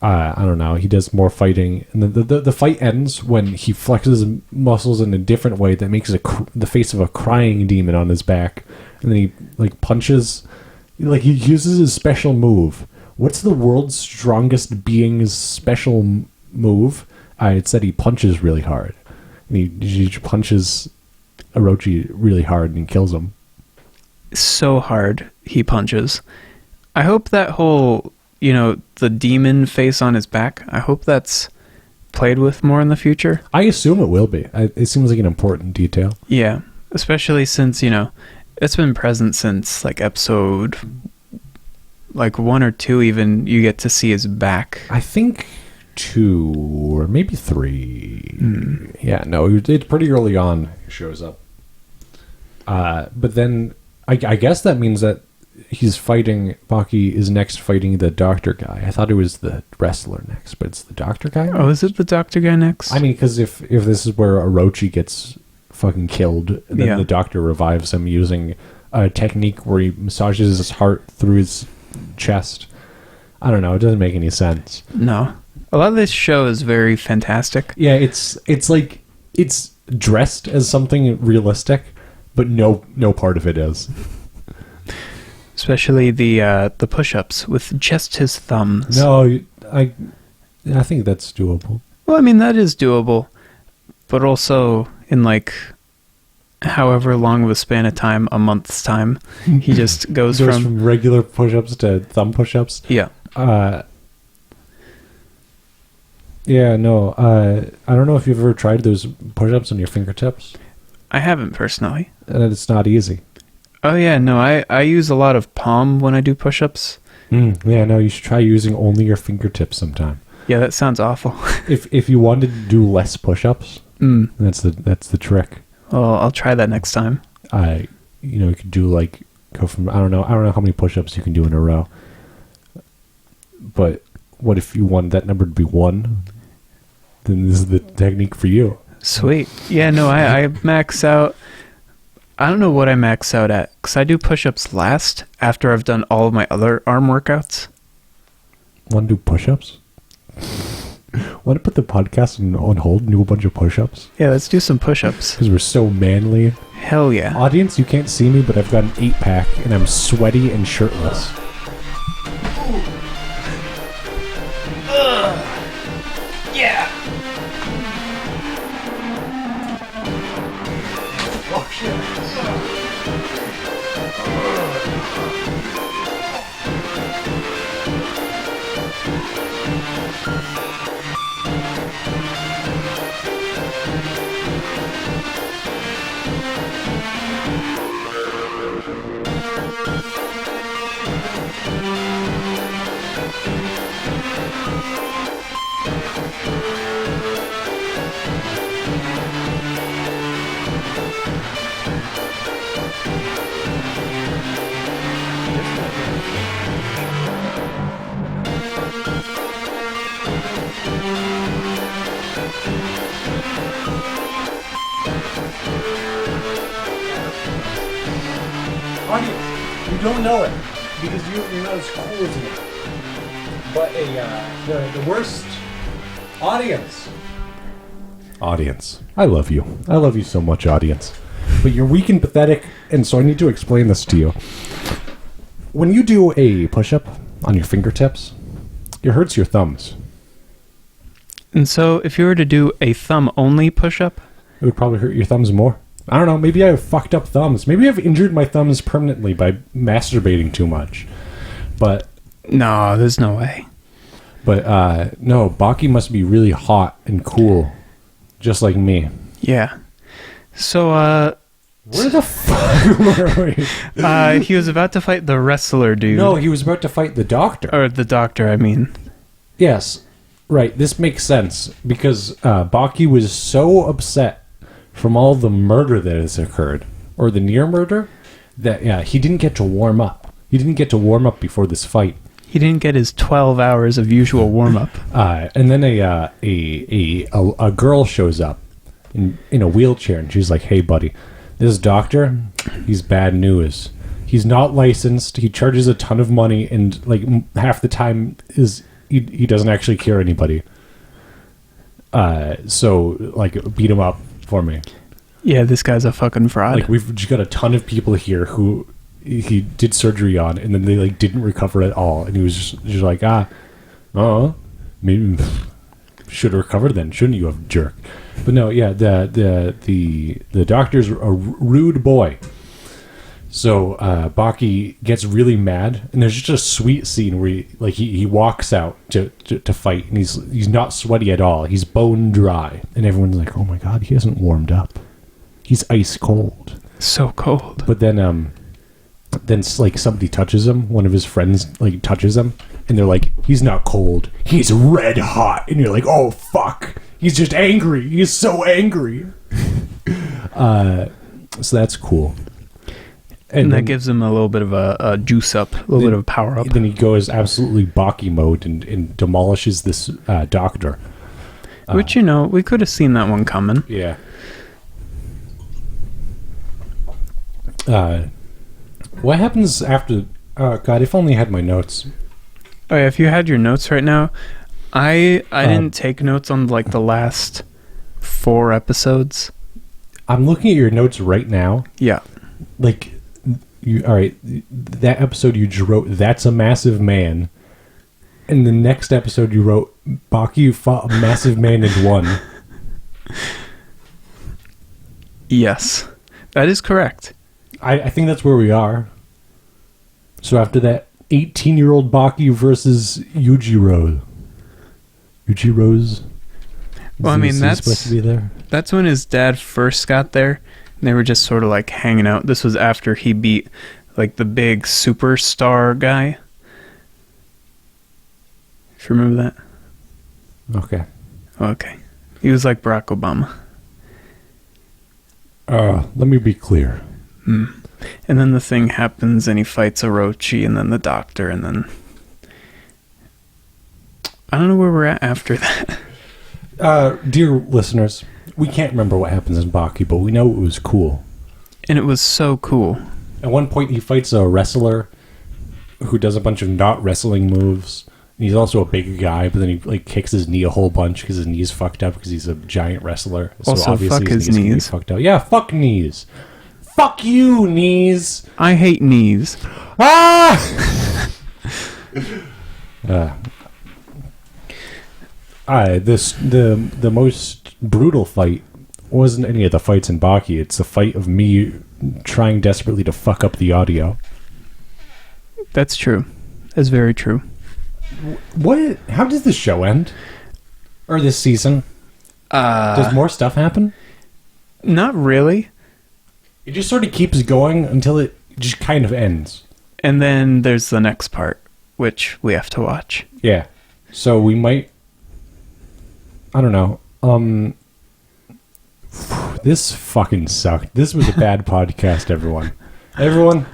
I don't know, he does more fighting, and the fight ends when he flexes his muscles in a different way that makes the face of a crying demon on his back, and then he like punches, like he uses his special move. What's the world's strongest being's special move? It said he punches really hard, and he punches Orochi really hard and he kills him. So hard he punches. I hope that whole, the demon face on his back, I hope that's played with more in the future. I assume it will be. It seems like an important detail. Yeah, especially since, it's been present since like episode like 1 or 2 even, you get to see his back. I think 2 or maybe 3. Yeah, no, it's pretty early on he shows up. But then I guess that means that Baki is next fighting the doctor guy. I thought it was the wrestler next, but it's the doctor guy. Oh, is it the doctor guy next? I mean, because if this is where Orochi gets fucking killed, then the doctor revives him using a technique where he massages his heart through his chest. I don't know. It doesn't make any sense. No. A lot of this show is very fantastic. Yeah, it's like it's dressed as something realistic, but no part of it is. Especially the push-ups with just his thumbs. No, I think that's doable. Well, I mean, that is doable. But also, in like however long of a span of time, a month's time, he just goes from regular push-ups to thumb push-ups. Yeah. Yeah, no. I don't know if you've ever tried those push-ups on your fingertips. I haven't personally. And it's not easy. Oh yeah, no, I use a lot of palm when I do push-ups. Yeah, no, you should try using only your fingertips sometime. Yeah, that sounds awful. If you wanted to do less push-ups, that's the trick. Well, I'll try that next time. You could do like go from I don't know how many push-ups you can do in a row. But what if you want that number to be 1? Then this is the technique for you. Sweet. Yeah, no, I max out. I don't know what I max out at, because I do push-ups last after I've done all of my other arm workouts. Want to do push-ups? Want to put the podcast on hold and do a bunch of push-ups? Yeah, let's do some push-ups. Because we're so manly. Hell yeah. Audience, you can't see me, but I've got an 8-pack, and I'm sweaty and shirtless. Yeah. Oh, shit. Audience, you don't know it because you're not as cool as me. But the worst audience. Audience, I love you. I love you so much, audience. But you're weak and pathetic, and so I need to explain this to you. When you do a push-up on your fingertips, it hurts your thumbs. And so, if you were to do a thumb-only push-up, It would probably hurt your thumbs more. I don't know, maybe I have fucked up thumbs. Maybe I've injured my thumbs permanently by masturbating too much. But no, there's no way. But no, Baki must be really hot and cool, just like me. Yeah. So, where the fuck were we? he was about to fight the wrestler dude. No, he was about to fight the doctor. Or the doctor, I mean. Yes, right. This makes sense because Baki was so upset from all the murder that has occurred, or the near murder, that he didn't get to warm up. He didn't get to warm up before this fight. He didn't get his 12 hours of usual warm-up. And then a girl shows up in a wheelchair, and she's like, "Hey, buddy, this doctor, he's bad news. He's not licensed. He charges a ton of money, and like half the time he doesn't actually cure anybody. So like beat him up for me." Yeah, this guy's a fucking fraud. Like we've just got a ton of people here who he did surgery on, and then they like didn't recover at all, and he was just like, maybe should have recovered then, shouldn't you have, jerk? But no, yeah, the doctor's a rude boy. So Baki gets really mad, and there's just a sweet scene where he walks out to fight, and he's not sweaty at all. He's bone dry, and everyone's like, "Oh my god, he hasn't warmed up. He's ice cold." So cold. But then like somebody touches him. One of his friends like touches him, and they're like, "He's not cold. He's red hot." And you're like, "Oh fuck. He's just angry. He's so angry." So that's cool. And that gives him a little bit of a juice up, a little bit of a power up. Then he goes absolutely Baki mode and demolishes this doctor. Which, we could have seen that one coming. Yeah. What happens after... God, if only I had my notes. Oh, yeah, if you had your notes right now, I didn't take notes on, like, the last 4 episodes. I'm looking at your notes right now. Yeah. Like, all right, that episode you wrote, that's a massive man. And the next episode you wrote, Baki fought a massive man and won. Yes, that is correct. I think that's where we are. So after that, 18-year-old Baki versus Yujiro's. Well, I mean, that's supposed to be there. That's when his dad first got there. And they were just sort of like hanging out. This was after he beat like the big superstar guy. If you remember that. Okay. Okay. He was like Barack Obama. Let me be clear. And then the thing happens and he fights Orochi and then the doctor and then... I don't know where we're at after that. Dear listeners, we can't remember what happens in Baki, but we know it was cool. And it was so cool. At one point he fights a wrestler who does a bunch of not wrestling moves. And he's also a big guy, but then he like kicks his knee a whole bunch because his knee's fucked up because he's a giant wrestler. Also, obviously fuck his knees. Fucked up. Yeah, fuck knees. Fuck you, knees. I hate knees. Ah! The most brutal fight wasn't any of the fights in Baki. It's the fight of me trying desperately to fuck up the audio. That's true. That's very true. What? How does the show end? Or this season? Does more stuff happen? Not really. It just sort of keeps going until it just kind of ends. And then there's the next part, which we have to watch. Yeah. So we might... I don't know. This fucking sucked. This was a bad podcast, everyone. Everyone,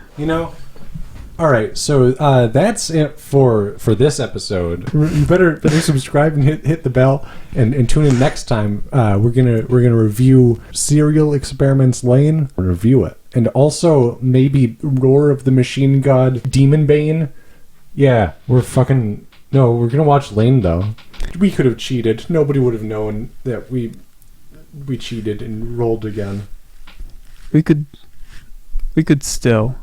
All right, so that's it for this episode. You better subscribe and hit the bell and tune in next time. We're gonna review Serial Experiments Lane. Review it, and also maybe Roar of the Machine God Demon Bane. Yeah, we're gonna watch Lane though. We could have cheated. Nobody would have known that we cheated and rolled again. We could still.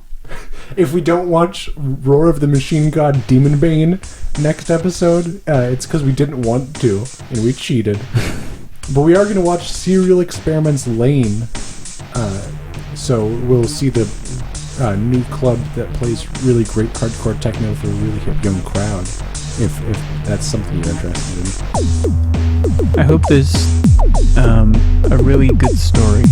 If we don't watch Roar of the Machine God Demon Bane next episode, it's because we didn't want to, and we cheated. But we are going to watch Serial Experiments Lane, so we'll see the new club that plays really great hardcore techno for a really hip young crowd, if that's something you're interested in. I hope there's a really good story.